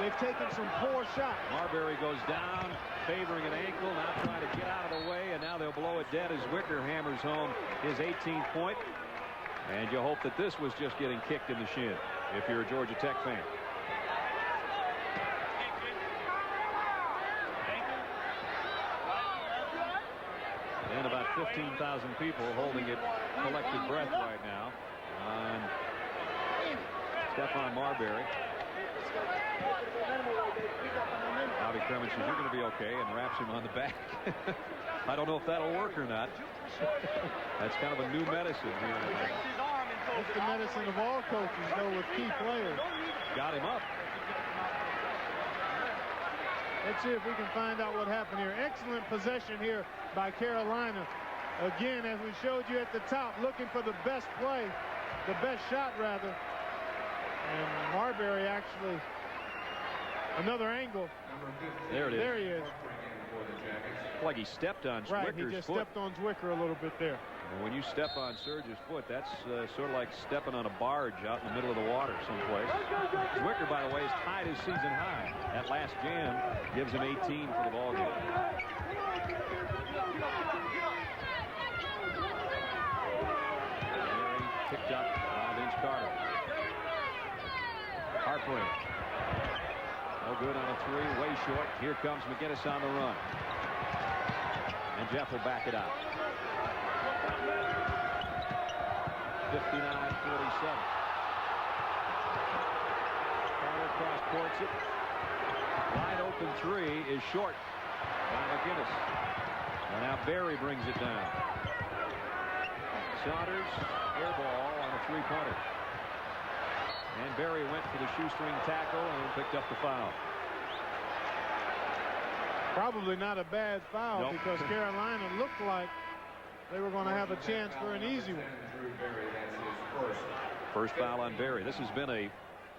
they've taken some poor shots. Marbury goes down, favoring an ankle, now trying to get out of the way, and now they'll blow it dead as Wicker hammers home his 18th point. And you hope that this was just getting kicked in the shin if you're a Georgia Tech fan. And about 15,000 people holding it collected breath right now on Stephon Marbury. Bobby Cremins says, "You're going to be okay," and wraps him on the back. I don't know if that'll work or not. That's kind of a new medicine here. That's the medicine of all coaches, though, with key players. Got him up. Let's see if we can find out what happened here. Excellent possession here by Carolina. Again, as we showed you at the top, looking for the best play, the best shot, rather. And Marbury actually, another angle. There it is. There he is. Like he stepped on Zwicker's Right, he just foot. stepped on Zwicker a little bit there. When you step on Serge's foot, that's sort of like stepping on a barge out in the middle of the water someplace. Zwicker, by the way, has tied his season high. That last jam gives him 18 for the ball game. Barry picked up by Vince Carter. Harpering. No good on a three. Way short. Here comes McGinnis on the run. And Jeff will back it out. 59-47. Carter cross courts it. Wide open three is short by McGinnis. And now Barry brings it down. Saunders air ball on a three-pointer. And Barry went for the shoestring tackle and picked up the foul. Probably not a bad foul, nope. Because Carolina looked like they were going to have a chance for an easy one. First foul on Barry. This has been a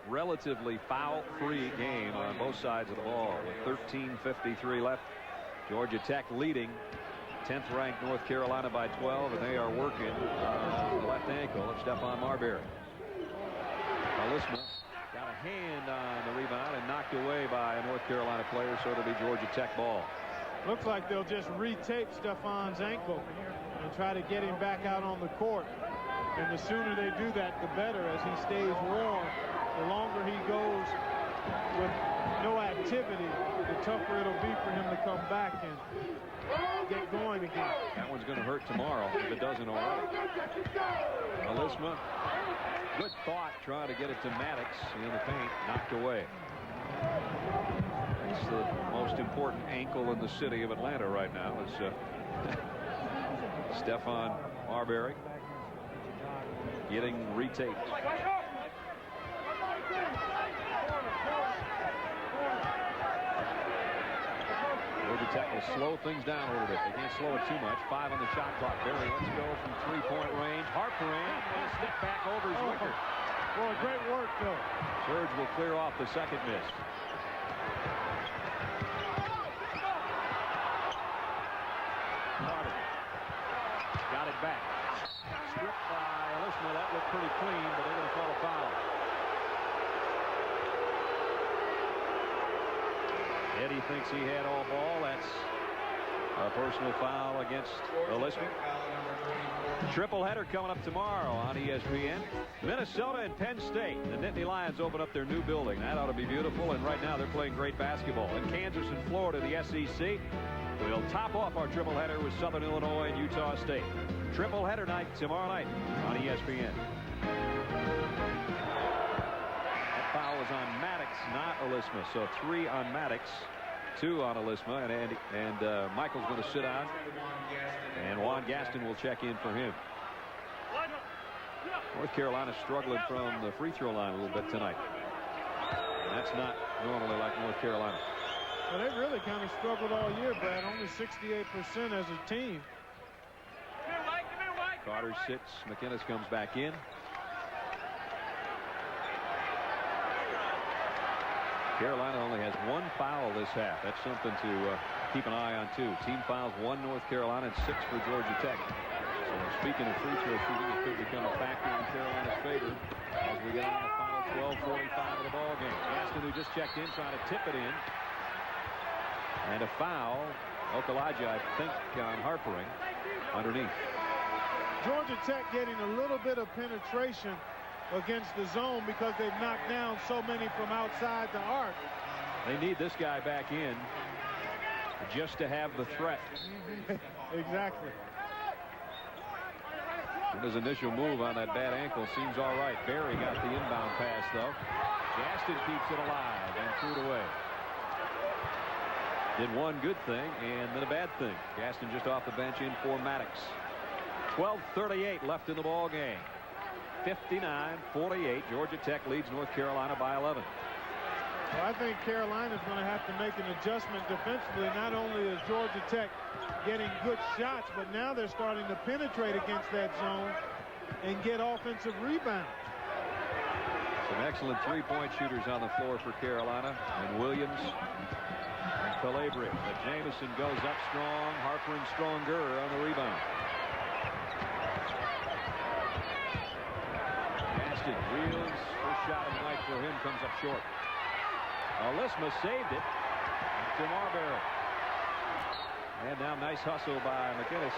relatively foul-free game on both sides of the ball. With 13:53 left, Georgia Tech leading 10th ranked North Carolina by 12, and they are working the left ankle of Stephon Marbury. Lisma got a hand on the rebound and knocked away by a North Carolina player, so it'll be Georgia Tech ball. Looks like they'll just retape Stephon's ankle and try to get him back out on the court. And the sooner they do that, the better. As he stays warm, the longer he goes with no activity, the tougher it'll be for him to come back and get going again. That one's going to hurt tomorrow if it doesn't already. Lisma, good thought trying to get it to Maddox in the paint, knocked away. It's the most important ankle in the city of Atlanta right now is Stephon Marbury getting retaped. Georgia Tech will slow things down a little bit. They can't slow it too much. 5 on the shot clock. Barry lets go from three-point range. Harper in and a step back over Zwicker. Boy, great work, though. Serge will clear off the second miss. Carter got it back. Stripped by Lisma. That looked pretty clean, but they're going to call a foul. Eddie thinks he had all ball. That's a personal foul against Lisma. Triple header coming up tomorrow on ESPN. Minnesota and Penn State. The Nittany Lions open up their new building. That ought to be beautiful. And right now they're playing great basketball. And Kansas and Florida, the SEC. We'll top off our triple header with Southern Illinois and Utah State. Triple header night tomorrow night on ESPN. That foul was on Maddox, not Lisma. So 3 on Maddox, 2 on Lisma, and Michael's going to sit down, and Juan Gaston will check in for him. North Carolina struggling from the free throw line a little bit tonight. And that's not normally like North Carolina. Well, they've really kind of struggled all year, Brad. Only 68% as a team. Carter sits. McInnes comes back in. Carolina only has 1 foul this half. That's something to keep an eye on, too. Team fouls 1 North Carolina and 6 for Georgia Tech. So speaking of free throw shooting, it could become a factor in Carolina's favor as we get on the final 12:45 of the ball game. Gaston, who just checked in, trying to tip it in. And a foul. Okalaja, I think, on Harpering underneath. Georgia Tech getting a little bit of penetration against the zone because they've knocked down so many from outside the arc. They need this guy back in just to have the threat. Exactly. His initial move on that bad ankle seems all right. Barry got the inbound pass, though. Gaston keeps it alive and threw it away. Did one good thing and then a bad thing. Gaston just off the bench in for Maddox. 12:38 left in the ball game. 59-48. Georgia Tech leads North Carolina by 11. Well, I think Carolina's going to have to make an adjustment defensively. Not only is Georgia Tech getting good shots, but now they're starting to penetrate against that zone and get offensive rebounds. Some excellent three-point shooters on the floor for Carolina, and Williams and Calabria. But Jamison goes up strong. Harper and stronger on the rebound. Houston. Reels. First shot of the night for him comes up short. Alisma saved it to Marbury. And now nice hustle by McInnes.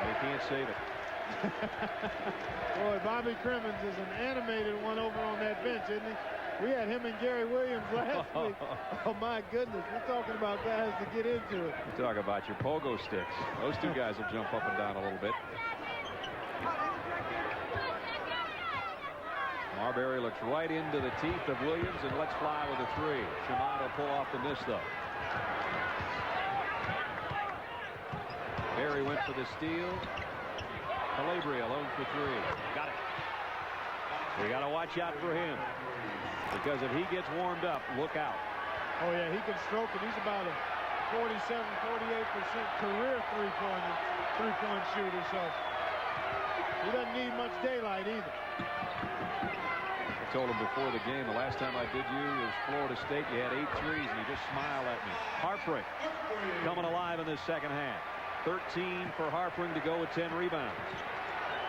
They can't save it. Boy, Bobby Crimmins is an animated one over on that bench, isn't he? We had him and Gary Williams last week. Oh, my goodness. We're talking about guys to get into it. You talk about your pogo sticks. Those two guys will jump up and down a little bit. Marbury looks right into the teeth of Williams and lets fly with a three. Chemont will pull off the miss, though. Barry went for the steal. Calabria alone for three. Got it. We got to watch out for him, because if he gets warmed up, look out. Oh, yeah, he can stroke it. He's about a 47, 48% career three-point shooter, so he doesn't need much daylight either. I told him before the game, the last time I did you was Florida State. You had 8 threes, and you just smiled at me. Harpring coming alive in this second half. 13 for Harpring to go with 10 rebounds.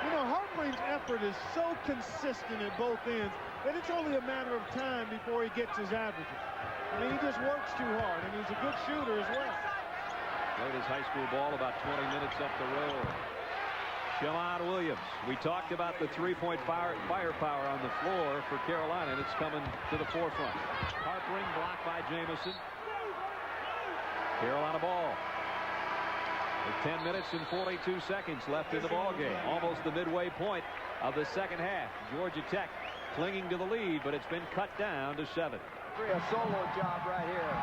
You know, Harpring's effort is so consistent at both ends that it's only a matter of time before he gets his averages. I mean, he just works too hard, and he's a good shooter as well. Played his high school ball about 20 minutes up the road. Shamon Williams. We talked about the three-point firepower on the floor for Carolina, and it's coming to the forefront. Harpring blocked by Jamison. Carolina ball. With 10 minutes and 42 seconds left in the ball game. Almost the midway point of the second half. Georgia Tech clinging to the lead, but it's been cut down to 7. A solo job right here.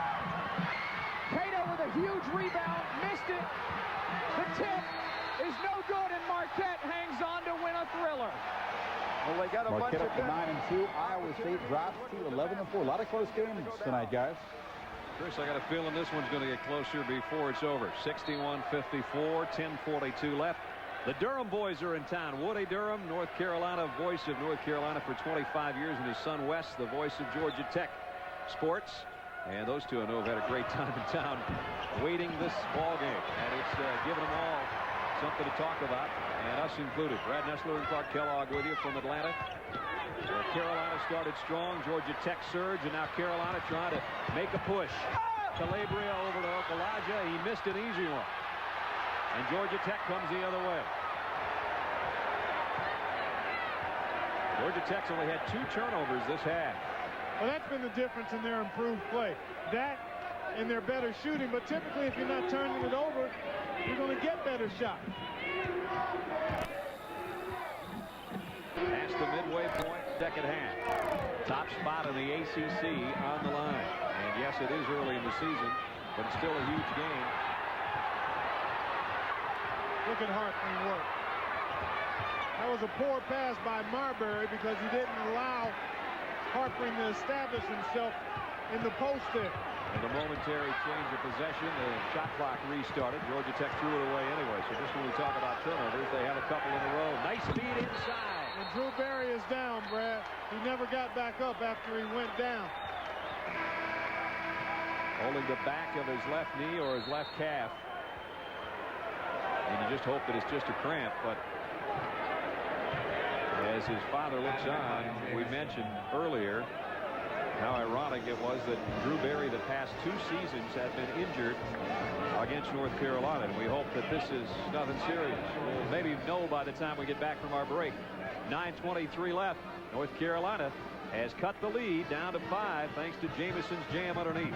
Cato with a huge rebound, missed it. The tip is no good, and Marquette hangs on to win a thriller. Well, they got a bunch of 9-2. Iowa State drops to 11-4. A lot of close games tonight, guys. Chris, I got a feeling this one's going to get closer before it's over. 61-54, 10:42 left. The Durham boys are in town. Woody Durham, North Carolina, voice of North Carolina for 25 years, and his son Wes, the voice of Georgia Tech sports. And those two I know have had a great time in town waiting this ball game. And it's given them all something to talk about, and us included. Brad Nessler and Clark Kellogg with you from Atlanta. Carolina started strong. Georgia Tech surge, and now Carolina trying to make a push. Calabria over to Okalaja. He missed an easy one. And Georgia Tech comes the other way. Georgia Tech's only had 2 turnovers this half. Well, that's been the difference in their improved play. That and their better shooting, but typically if you're not turning it over, you're going to get better shots. Past the midway point, second half. Top spot in the ACC on the line. And yes, it is early in the season, but it's still a huge game. Look at Harpring work. That was a poor pass by Marbury because he didn't allow Harpring to establish himself in the post there. And the momentary change of possession, the shot clock restarted. Georgia Tech threw it away anyway. So just when we talk about turnovers, they have a couple in a row. Nice feed inside. And Drew Barry is down, Brad. He never got back up after he went down. Holding the back of his left knee or his left calf. And you just hope that it's just a cramp, but as his father looks on, we mentioned earlier how ironic it was that Drew Barry the past 2 seasons have been injured against North Carolina, and we hope that this is nothing serious. We'll maybe know by the time we get back from our break. 9:23 left. North Carolina has cut the lead down to 5 thanks to Jamison's jam underneath.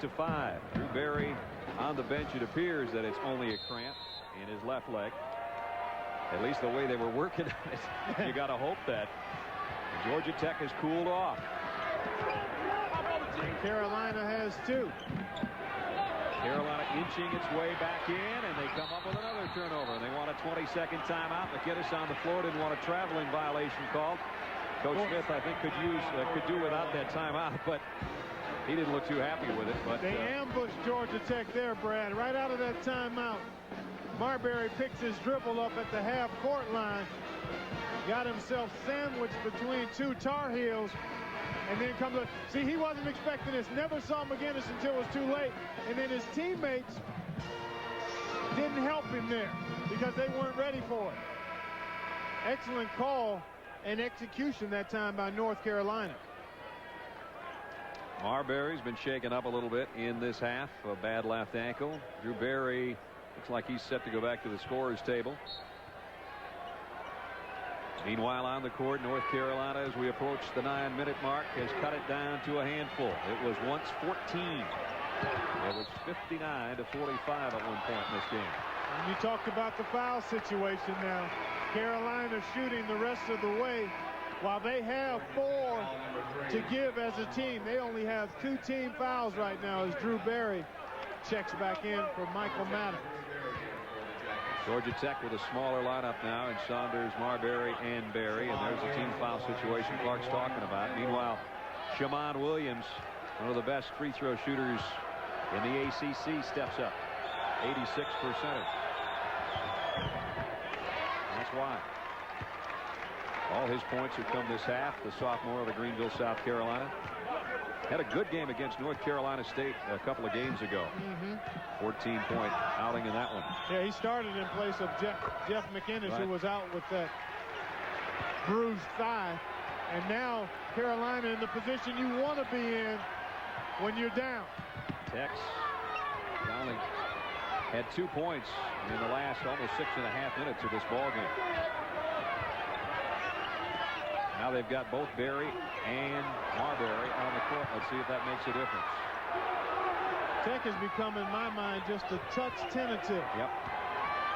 To 5. Drew Barry on the bench. It appears that it's only a cramp in his left leg. At least the way they were working on it. You got to hope that. Georgia Tech has cooled off. And Carolina has 2. Carolina inching its way back in, and they come up with another turnover. And they want a 20-second timeout. McInnes on the floor didn't want a traveling violation called. Coach Smith, I think, could do without that timeout, but he didn't look too happy with it. But they ambushed Georgia Tech there, Brad. Right out of that timeout, Marbury picks his dribble up at the half-court line. Got himself sandwiched between 2 Tar Heels. And then comes up. See, he wasn't expecting this. Never saw McGinnis until it was too late. And then his teammates didn't help him there because they weren't ready for it. Excellent call and execution that time by North Carolina. Marbury's been shaken up a little bit in this half. A bad left ankle. Drew Barry looks like he's set to go back to the scorer's table. Meanwhile, on the court, North Carolina, as we approach the 9-minute mark, has cut it down to a handful. It was once 14. It was 59 to 45 at one point in this game. And you talked about the foul situation now. Carolina shooting the rest of the way. While they have 4 to give as a team, they only have 2 team fouls right now as Drew Barry checks back in for Michael Madden. Georgia Tech with a smaller lineup now, and Saunders, Marbury, and Barry. And there's the team foul situation Clark's talking about. Meanwhile, Shammond Williams, one of the best free throw shooters in the ACC, steps up. 86%. That's why. All his points have come this half. The sophomore out of Greenville, South Carolina. Had a good game against North Carolina State a couple of games ago. 14-point outing in that one. Yeah, he started in place of Jeff McInnes, Right. who was out with that bruised thigh. And now Carolina in the position you want to be in when you're down. Tex finally had 2 points in the last almost 6.5 minutes of this ball game. Now they've got both Barry and Marbury on the court. Let's see if that makes a difference. Tech has become, in my mind, just a touch tentative. Yep.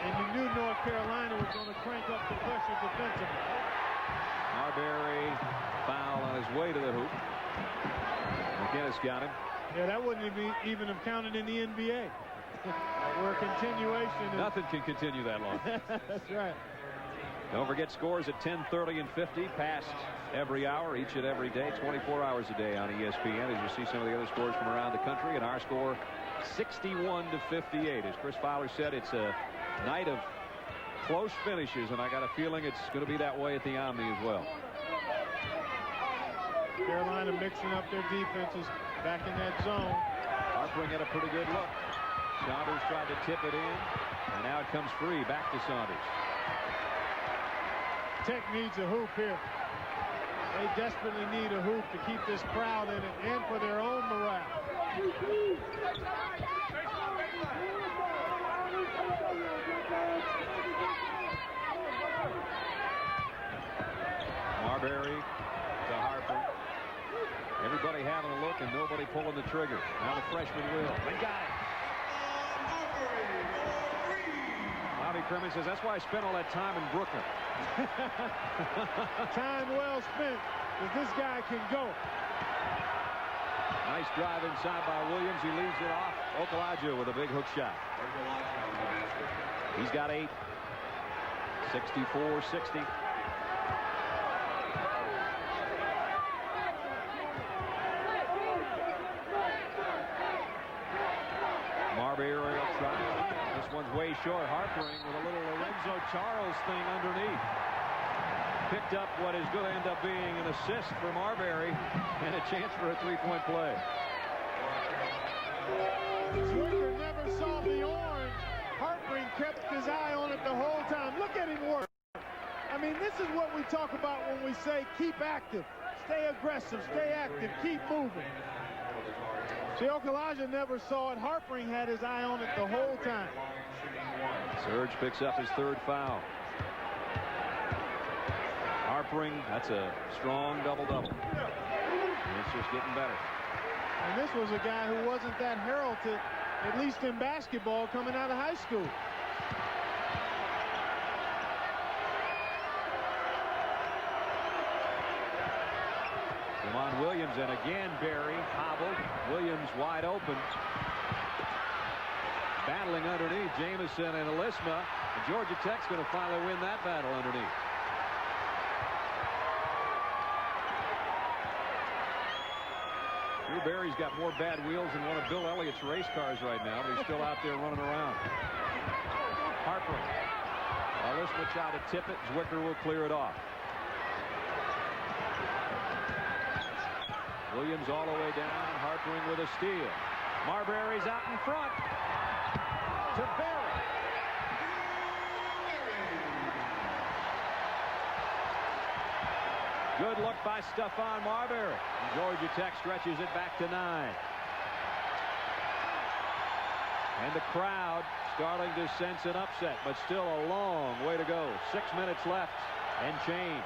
And you knew North Carolina was going to crank up the pressure defensively. Marbury foul on his way to the hoop. McInnes got him. Yeah, that wouldn't even have counted in the NBA. Where continuation is... Nothing can continue that long. That's right. Don't forget scores at 10, 30, and 50 past every hour, each and every day, 24 hours a day on ESPN, as you see some of the other scores from around the country. And our score 61 to 58. As Chris Fowler said, it's a night of close finishes, and I got a feeling it's going to be that way at the Omni as well. Carolina mixing up their defenses back in that zone. Harpering had a pretty good look. Saunders tried to tip it in, and now it comes free back to Saunders. Tech needs a hoop here. They desperately need a hoop to keep this crowd in it and for their own morale. Marbury to Harper. Everybody having a look and nobody pulling the trigger. Now the freshman will. They got it. Bobby Cremins says, that's why I spent all that time in Brooklyn. Time well spent, because this guy can go. Nice drive inside by Williams. He leaves it off. Okulaja with a big hook shot. He's got 8. 64-60. Marbury will try. This one's way short. Harpering with a little Lorenzo Charles thing underneath. Picked up what is going to end up being an assist for Marbury and a chance for a 3-point play. Zwicker never saw the orange. Harpering kept his eye on it the whole time. Look at him work. I mean, this is what we talk about when we say keep active, stay aggressive, stay active, keep moving. See, Okulaja never saw it. Harpering had his eye on it the whole time. Surge picks up his 3rd foul. Harpering, that's a strong double-double. It's just getting better. And this was a guy who wasn't that heralded, at least in basketball, coming out of high school. Lamont Williams, and again Barry hobbled. Williams wide open. Battling underneath Jamison and Elisma. And Georgia Tech's going to finally win that battle underneath. Drew Barry's got more bad wheels than one of Bill Elliott's race cars right now, but he's still out there running around. Harper. Elisma tried to tip it. Zwicker will clear it off. Williams all the way down. Harpering with a steal. Marbury's out in front to Berry. Good look by Stephon Marbury. Georgia Tech stretches it back to 9. And the crowd starting to sense an upset, but still a long way to go. 6 minutes left and change.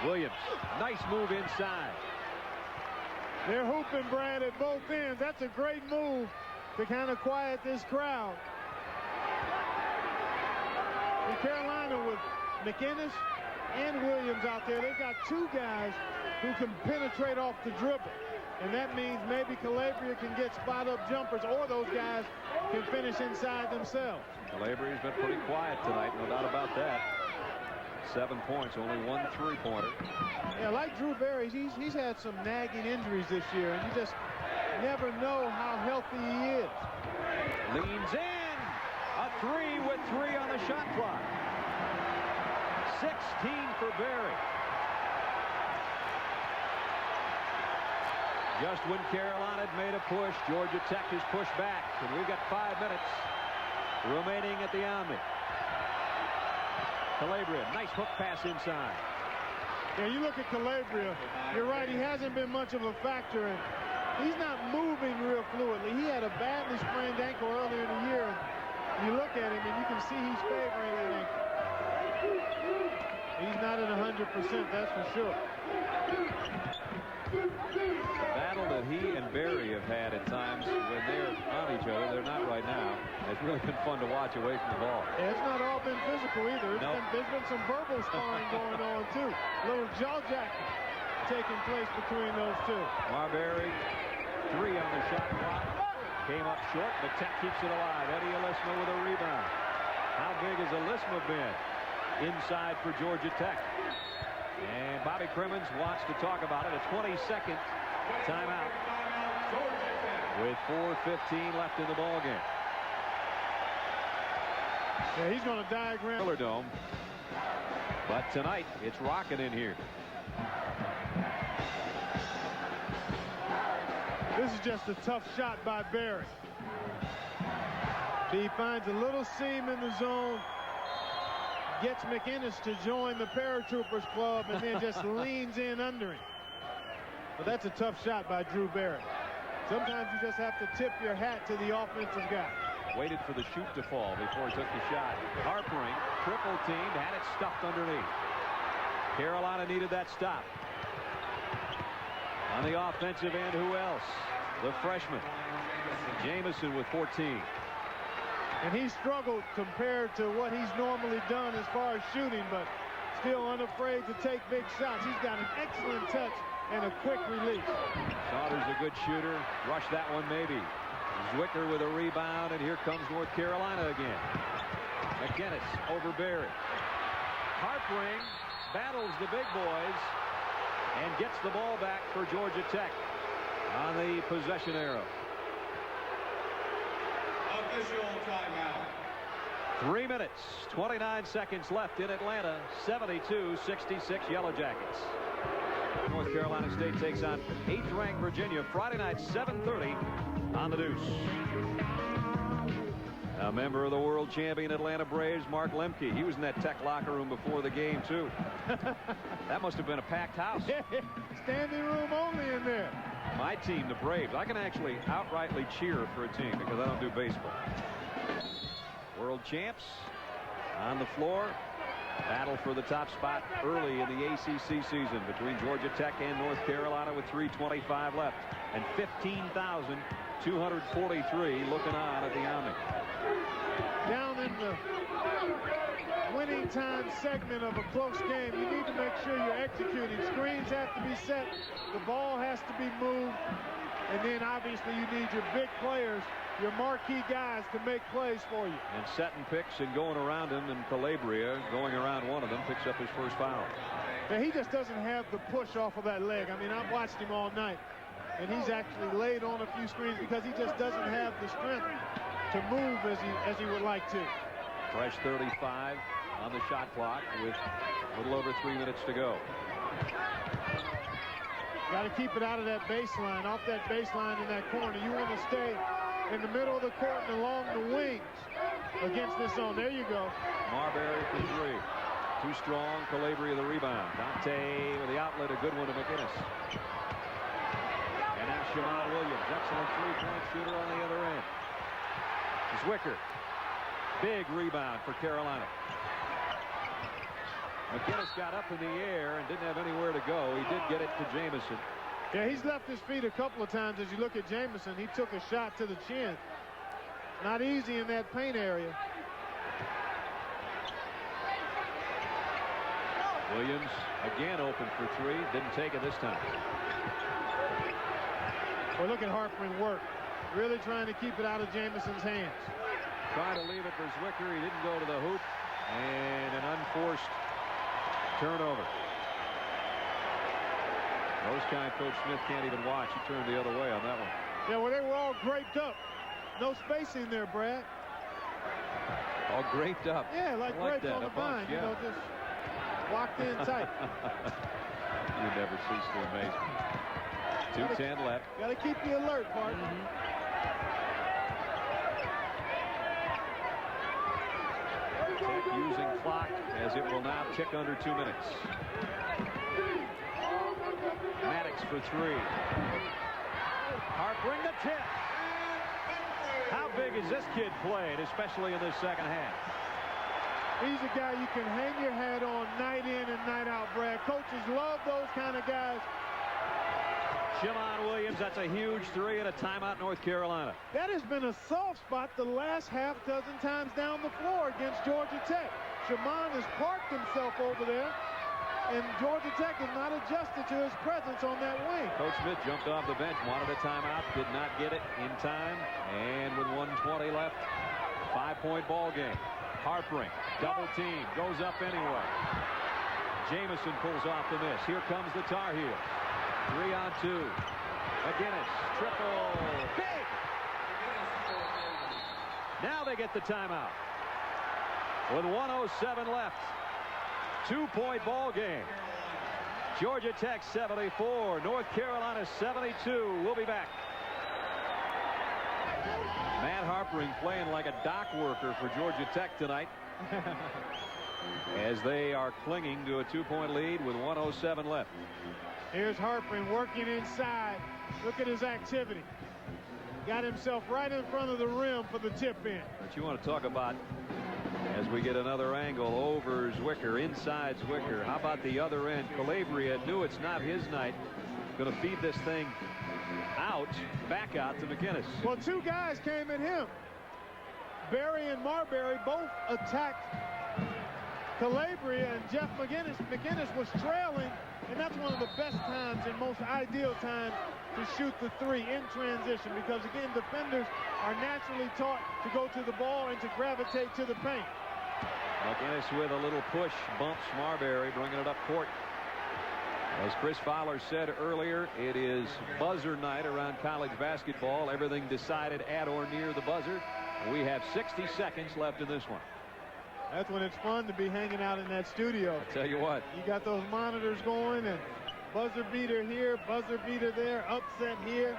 Williams, nice move inside. They're hooping, Brad, at both ends. That's a great move to kind of quiet this crowd. In Carolina with McInnis and Williams out there, they've got two guys who can penetrate off the dribble. And that means maybe Calabria can get spot-up jumpers, or those guys can finish inside themselves. Calabria's been pretty quiet tonight, no doubt about that. 7 points, only 1 3-pointer. Yeah, like Drew Berry, he's had some nagging injuries this year, and you just never know how healthy he is. Leans in. A 3 with 3 on the shot clock. 16 for Berry. Just when Carolina had made a push, Georgia Tech has pushed back, and we've got 5 minutes remaining at the Omni. Calabria, nice hook pass inside. Yeah, you look at Calabria, you're right, he hasn't been much of a factor, and he's not moving real fluidly. He had a badly sprained ankle earlier in the year, and you look at him and you can see he's favoring that ankle. He's not at 100%, that's for sure. The battle that he and Berry have had at times when they're on each other, they're not right now. It's really been fun to watch away from the ball. Yeah, it's not all been physical either. There's been some verbal sparring going on too. A little jaw jacking taking place between those two. Marbury, 3 on the shot clock. Came up short, but Tech keeps it alive. Eddie Elisma with a rebound. How big has Elisma been inside for Georgia Tech? And Bobby Crimmins wants to talk about it. A 20-second timeout with 4:15 left in the ball game. Yeah, he's going to diagram. Dome. But tonight, it's rocking in here. This is just a tough shot by Berry. He finds a little seam in the zone, gets McInnis to join the Paratroopers Club, and then just leans in under him. But that's a tough shot by Drew Berry. Sometimes you just have to tip your hat to the offensive guy. Waited for the shoot to fall before he took the shot. Harpering, triple teamed, had it stuffed underneath. Carolina needed that stop. On the offensive end, who else? The freshman, Jamison, with 14. And he struggled compared to what he's normally done as far as shooting, but still unafraid to take big shots. He's got an excellent touch and a quick release. Saunders a good shooter. Rush that one maybe. Zwicker with a rebound, and here comes North Carolina again. McInnis over Berry. Harpering battles the big boys and gets the ball back for Georgia Tech on the possession arrow. Official timeout. 3 minutes, 29 seconds left in Atlanta. 72-66 Yellow Jackets. North Carolina State takes on 8th-ranked Virginia Friday night, 7:30 on the Deuce. A member of the world champion Atlanta Braves, Mark Lemke. He was in that Tech locker room before the game, too. That must have been a packed house. Standing room only in there. My team, the Braves, I can actually outrightly cheer for a team because I don't do baseball. World champs on the floor. Battle for the top spot early in the ACC season between Georgia Tech and North Carolina with 3:25 left. And 15,243 looking on at the Omni. Down in the winning time segment of a close game, you need to make sure you're executing. Screens have to be set, the ball has to be moved, and then obviously you need your big players, your marquee guys, to make plays for you. And setting picks and going around him, and Calabria going around one of them picks up his first foul. Now, he just doesn't have the push off of that leg. I mean, I've watched him all night, and he's actually laid on a few screens because he just doesn't have the strength to move as he would like to. Fresh 35 on the shot clock with a little over 3 minutes to go. Got to keep it out of that baseline, off that baseline in that corner. You want to stay in the middle of the court and along the wings against this zone. There you go. Marbury for 3. Too strong. Calabria the rebound. Dante with the outlet. A good one to McInnes. And now Shammond Williams. Excellent three-point shooter on the other end. Zwicker. Big rebound for Carolina. McInnes got up in the air and didn't have anywhere to go. He did get it to Jamison. Yeah, he's left his feet a couple of times. As you look at Jamison, he took a shot to the chin. Not easy in that paint area. Williams again open for 3. Didn't take it this time. Well, look at Harpring work. Really trying to keep it out of Jamison's hands. Trying to leave it for Zwicker. He didn't go to the hoop. And an unforced turnover. Those kind Coach Smith can't even watch. He turned the other way on that one. Yeah, well, they were all draped up. No spacing there, Brad. All draped up. Yeah, like grapes on the vine. Yeah. You know, just locked in tight. You never cease to amaze me. 2:10 left. Got to keep the alert, partner. Tech using clock as it will now tick under 2 minutes. Maddox for 3. Harpring the tip. How big is this kid played, especially in this second half? He's a guy you can hang your hat on night in and night out, Brad. Coaches love those kind of guys. Shammond Williams, that's a huge 3 and a timeout, North Carolina. That has been a soft spot the last half dozen times down the floor against Georgia Tech. Shammond has parked himself over there, and Georgia Tech has not adjusted to his presence on that wing. Coach Smith jumped off the bench, wanted a timeout, did not get it in time, and with 1:20 left, 5-point ball game. Harpring, double team, goes up anyway. Jamison pulls off the miss. Here comes the Tar Heels. 3 on 2. McInnes, triple, big! Now they get the timeout. With 1:07 left. 2-point ball game. Georgia Tech 74, North Carolina 72. We'll be back. Matt Harpring playing like a dock worker for Georgia Tech tonight. As they are clinging to a 2-point lead with 1:07 left. Here's Harpring working inside. Look at his activity. Got himself right in front of the rim for the tip in. But you want to talk about, as we get another angle, over Zwicker, inside Zwicker. How about the other end? Calabria knew it's not his night. Going to feed this thing out, back out to McInnes. Well, 2 guys came at him. Berry and Marbury both attacked Calabria, and Jeff McInnes. McInnes was trailing, and that's one of the best times and most ideal times to shoot the 3 in transition, because again, defenders are naturally taught to go to the ball and to gravitate to the paint. McInnes with a little push, bumps Marbury, bringing it up court. As Chris Fowler said earlier, it is buzzer night around college basketball. Everything decided at or near the buzzer. We have 60 seconds left in this one. That's when it's fun to be hanging out in that studio. I tell you what. You got those monitors going, and buzzer beater here, buzzer beater there, upset here.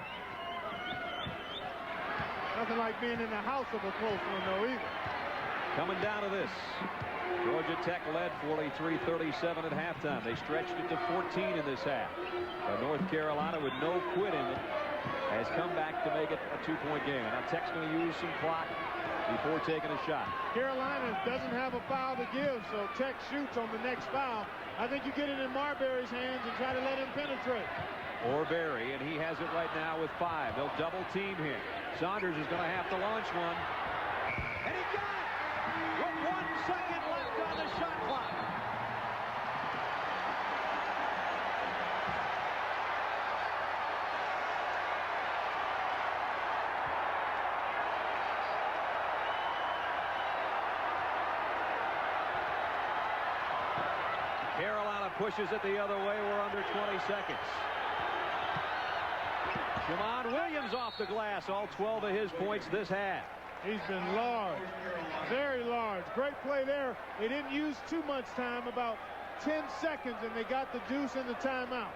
Nothing like being in the house of a close one, though, either. Coming down to this. Georgia Tech led 43-37 at halftime. They stretched it to 14 in this half. But North Carolina, with no quit in it, has come back to make it a 2-point game. Now Tech's going to use some clock before taking a shot. Carolina doesn't have a foul to give, so Tech shoots on the next foul. I think you get it in Marbury's hands and try to let him penetrate. Or Berry, and he has it right now with 5. They'll double team him. Saunders is going to have to launch one. And he got it! With 1 second left on the shot clock. Carolina pushes it the other way. We're under 20 seconds. Shammond Williams off the glass. All 12 of his points this half. He's been large, very large. Great play there. They didn't use too much time, about 10 seconds, and they got the deuce in the timeout.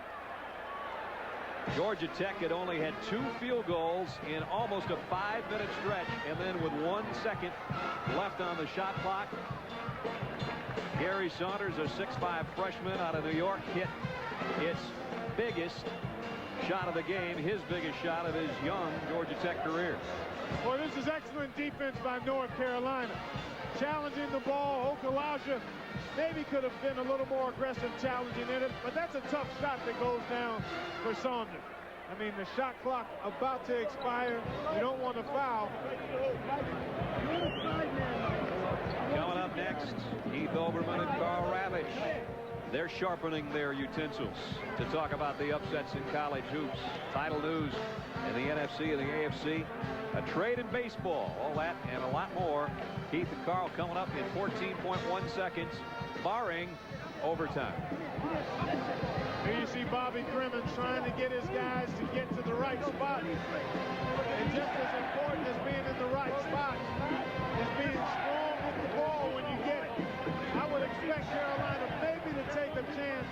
Georgia Tech had only had 2 field goals in almost a 5-minute stretch, and then with 1 second left on the shot clock, Gary Saunders, a 6'5" freshman out of New York, hit its biggest shot of the game, his biggest shot of his young Georgia Tech career. Well, this is excellent defense by North Carolina. Challenging the ball. Okulaja maybe could have been a little more aggressive challenging in it, but that's a tough shot that goes down for Saunders. I mean, the shot clock about to expire. You don't want to foul. Coming up next, Keith Olbermann and Carl Ravitch. They're sharpening their utensils to talk about the upsets in college hoops. Title news in the NFC and the AFC. A trade in baseball. All that and a lot more. Keith and Carl coming up in 14.1 seconds, barring overtime. Here you see Bobby Crimmins trying to get his guys to get to the right spot. And just as important as being in the right spot is being strong with the ball when you get it. I would expect Carolina maybe to take a chance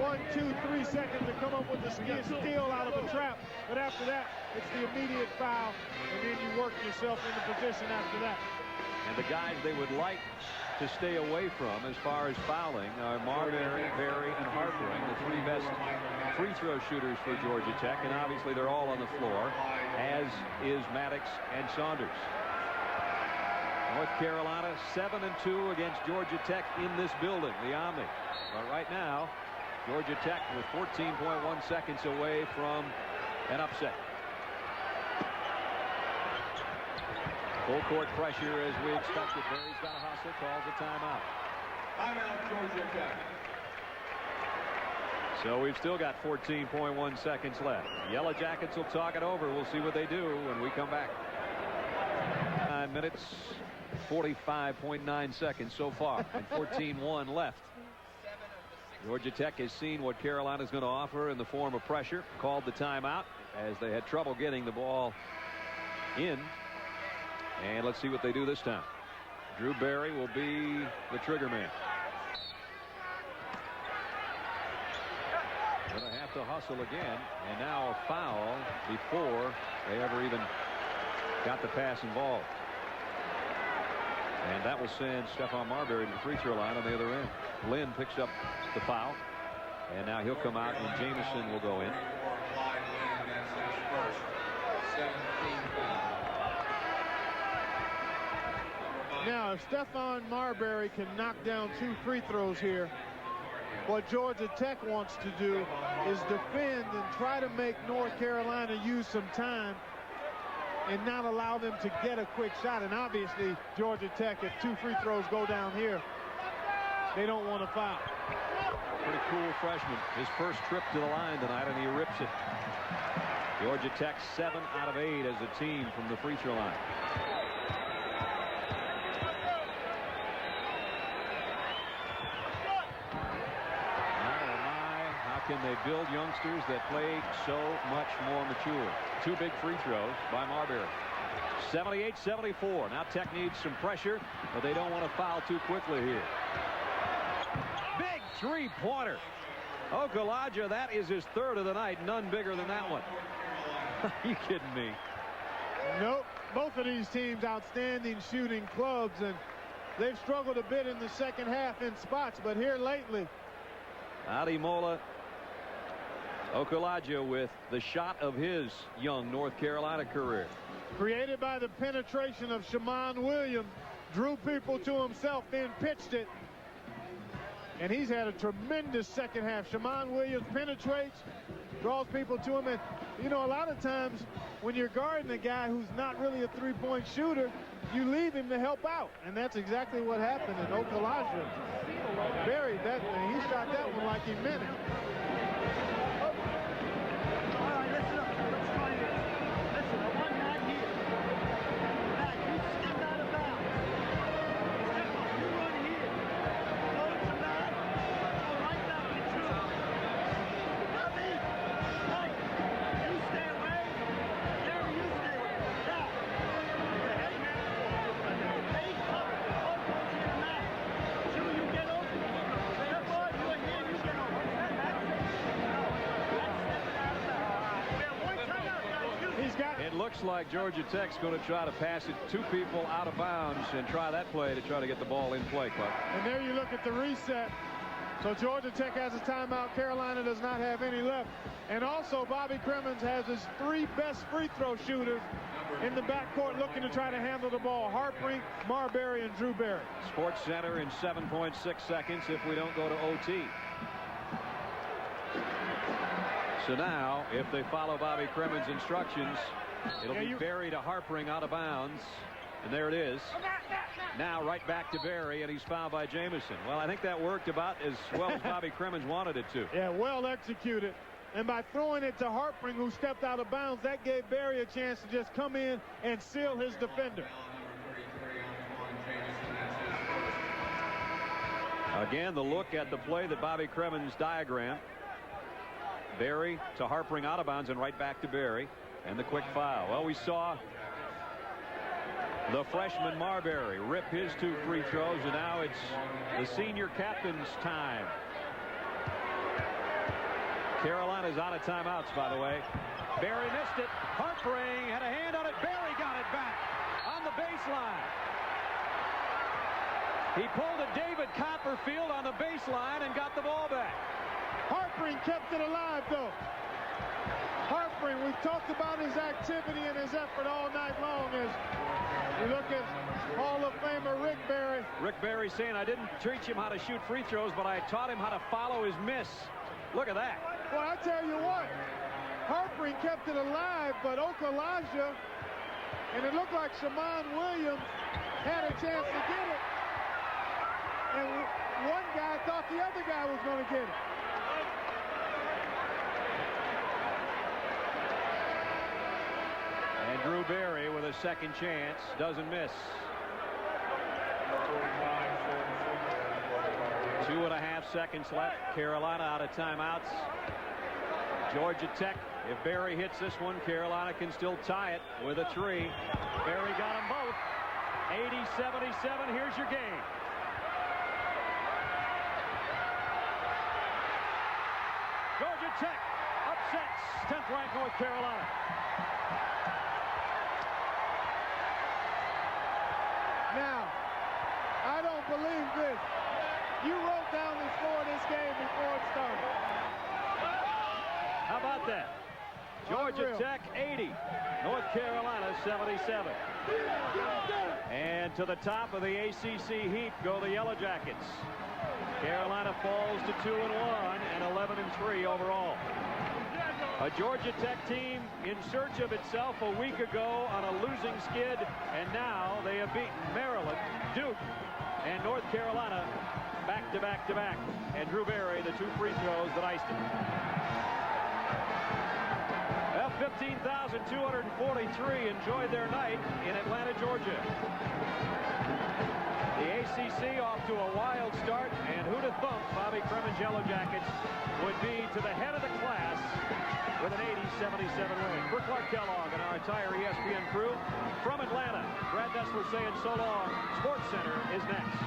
1, 2, 3 seconds to come up with the steal out of a trap. But after that, it's the immediate foul, and then you work yourself into position after that. And the guys they would like to stay away from as far as fouling are Marbury, Berry, and Harpering, the 3 best free throw shooters for Georgia Tech. And obviously they're all on the floor, as is Maddox and Saunders. North Carolina 7-2 against Georgia Tech in this building, the Omni. But right now, Georgia Tech with 14.1 seconds away from an upset. Full court pressure as we expected. Berry's got a hustle, calls a timeout. Timeout, Georgia Tech. So we've still got 14.1 seconds left. Yellow Jackets will talk it over. We'll see what they do when we come back. 9 minutes, 45.9 seconds so far, and 14-1 left. Georgia Tech has seen what Carolina's going to offer in the form of pressure. Called the timeout as they had trouble getting the ball in. And let's see what they do this time. Drew Berry will be the trigger man. Going to have to hustle again. And now a foul before they ever even got the pass involved. And that will send Stephon Marbury to the free throw line on the other end. Lynn picks up the foul. And now he'll come out and Jamison will go in. Now, if Stephon Marbury can knock down 2 free throws here, what Georgia Tech wants to do is defend and try to make North Carolina use some time and not allow them to get a quick shot. And obviously, Georgia Tech, if 2 free throws go down here, they don't want to foul. Pretty cool freshman. His first trip to the line tonight, and he rips it. Georgia Tech 7 out of 8 as a team from the free throw line. Can they build youngsters that play so much more mature? 2 big free throws by Marbury. 78-74. Now Tech needs some pressure, but they don't want to foul too quickly here. Big 3-pointer. Okulaja, that is his 3rd of the night. None bigger than that one. Are you kidding me? Nope. Both of these teams outstanding shooting clubs, and they've struggled a bit in the second half in spots, but here lately. Ademola Okulaja with the shot of his young North Carolina career. Created by the penetration of Shammond Williams. Drew people to himself, then pitched it. And he's had a tremendous second half. Shammond Williams penetrates, draws people to him. And, you know, a lot of times when you're guarding a guy who's not really a 3-point shooter, you leave him to help out. And that's exactly what happened. And Okulaja buried that, and he shot that one like he meant it. it looks like Georgia Tech's going to try to pass it 2 people out of bounds and try that play to try to get the ball in play, Clark. And there you look at the reset. So Georgia Tech has a timeout. Carolina does not have any left. And also Bobby Cremins has his 3 best free throw shooters in the backcourt looking to try to handle the ball. Harpring, Marbury, and Drew Berry. Sports Center in 7.6 seconds if we don't go to OT. So now, if they follow Bobby Cremins' instructions, it'll be Berry to Harpring out of bounds. And there it is. Now right back to Berry, and he's fouled by Jamison. Well, I think that worked about as well as Bobby Cremins wanted it to. Yeah, well executed. And by throwing it to Harpring, who stepped out of bounds, that gave Berry a chance to just come in and seal his defender. Again, the look at the play that Bobby Cremins diagrammed. Berry to Harpring out of bounds and right back to Berry. And the quick foul. Well, we saw the freshman Marbury rip his 2 free throws, and now it's the senior captain's time. Carolina's out of timeouts, by the way. Berry missed it. Harpring had a hand on it. Berry got it back on the baseline. He pulled a David Copperfield on the baseline and got the ball back. Harpring kept it alive, though. Harpring, we've talked about his activity and his effort all night long as you look at Hall of Famer Rick Berry. Rick Berry saying, I didn't teach him how to shoot free throws, but I taught him how to follow his miss. Look at that. Well, I tell you what, Harpring kept it alive, but Okulaja, and it looked like Shammond Williams had a chance to get it. And one guy thought the other guy was going to get it. And Drew Berry with a second chance doesn't miss. 2.5 seconds left. Carolina out of timeouts. Georgia Tech, if Berry hits this one, Carolina can still tie it with a 3. Berry got them both. 80-77. Here's your game. Georgia Tech upsets 10th ranked North Carolina. Now, I don't believe this. You wrote down the score of this game before it started. How about that? Georgia Tech 80, North Carolina 77. And to the top of the ACC heap go the Yellow Jackets. Carolina falls to 2-1 and 11-3 overall. A Georgia Tech team in search of itself a week ago on a losing skid, and now they have beaten Maryland, Duke, and North Carolina back to back to back. And Drew Berry, the 2 free throws that iced it. Well, 15,243 enjoyed their night in Atlanta, Georgia. The ACC off to a wild start, and who'd have thunk Bobby Cremins' Yellow Jackets would be to the head of the class with an 80-77 win. For Clark Kellogg and our entire ESPN crew, from Atlanta, Brad Nessler saying so long. Sports Center is next.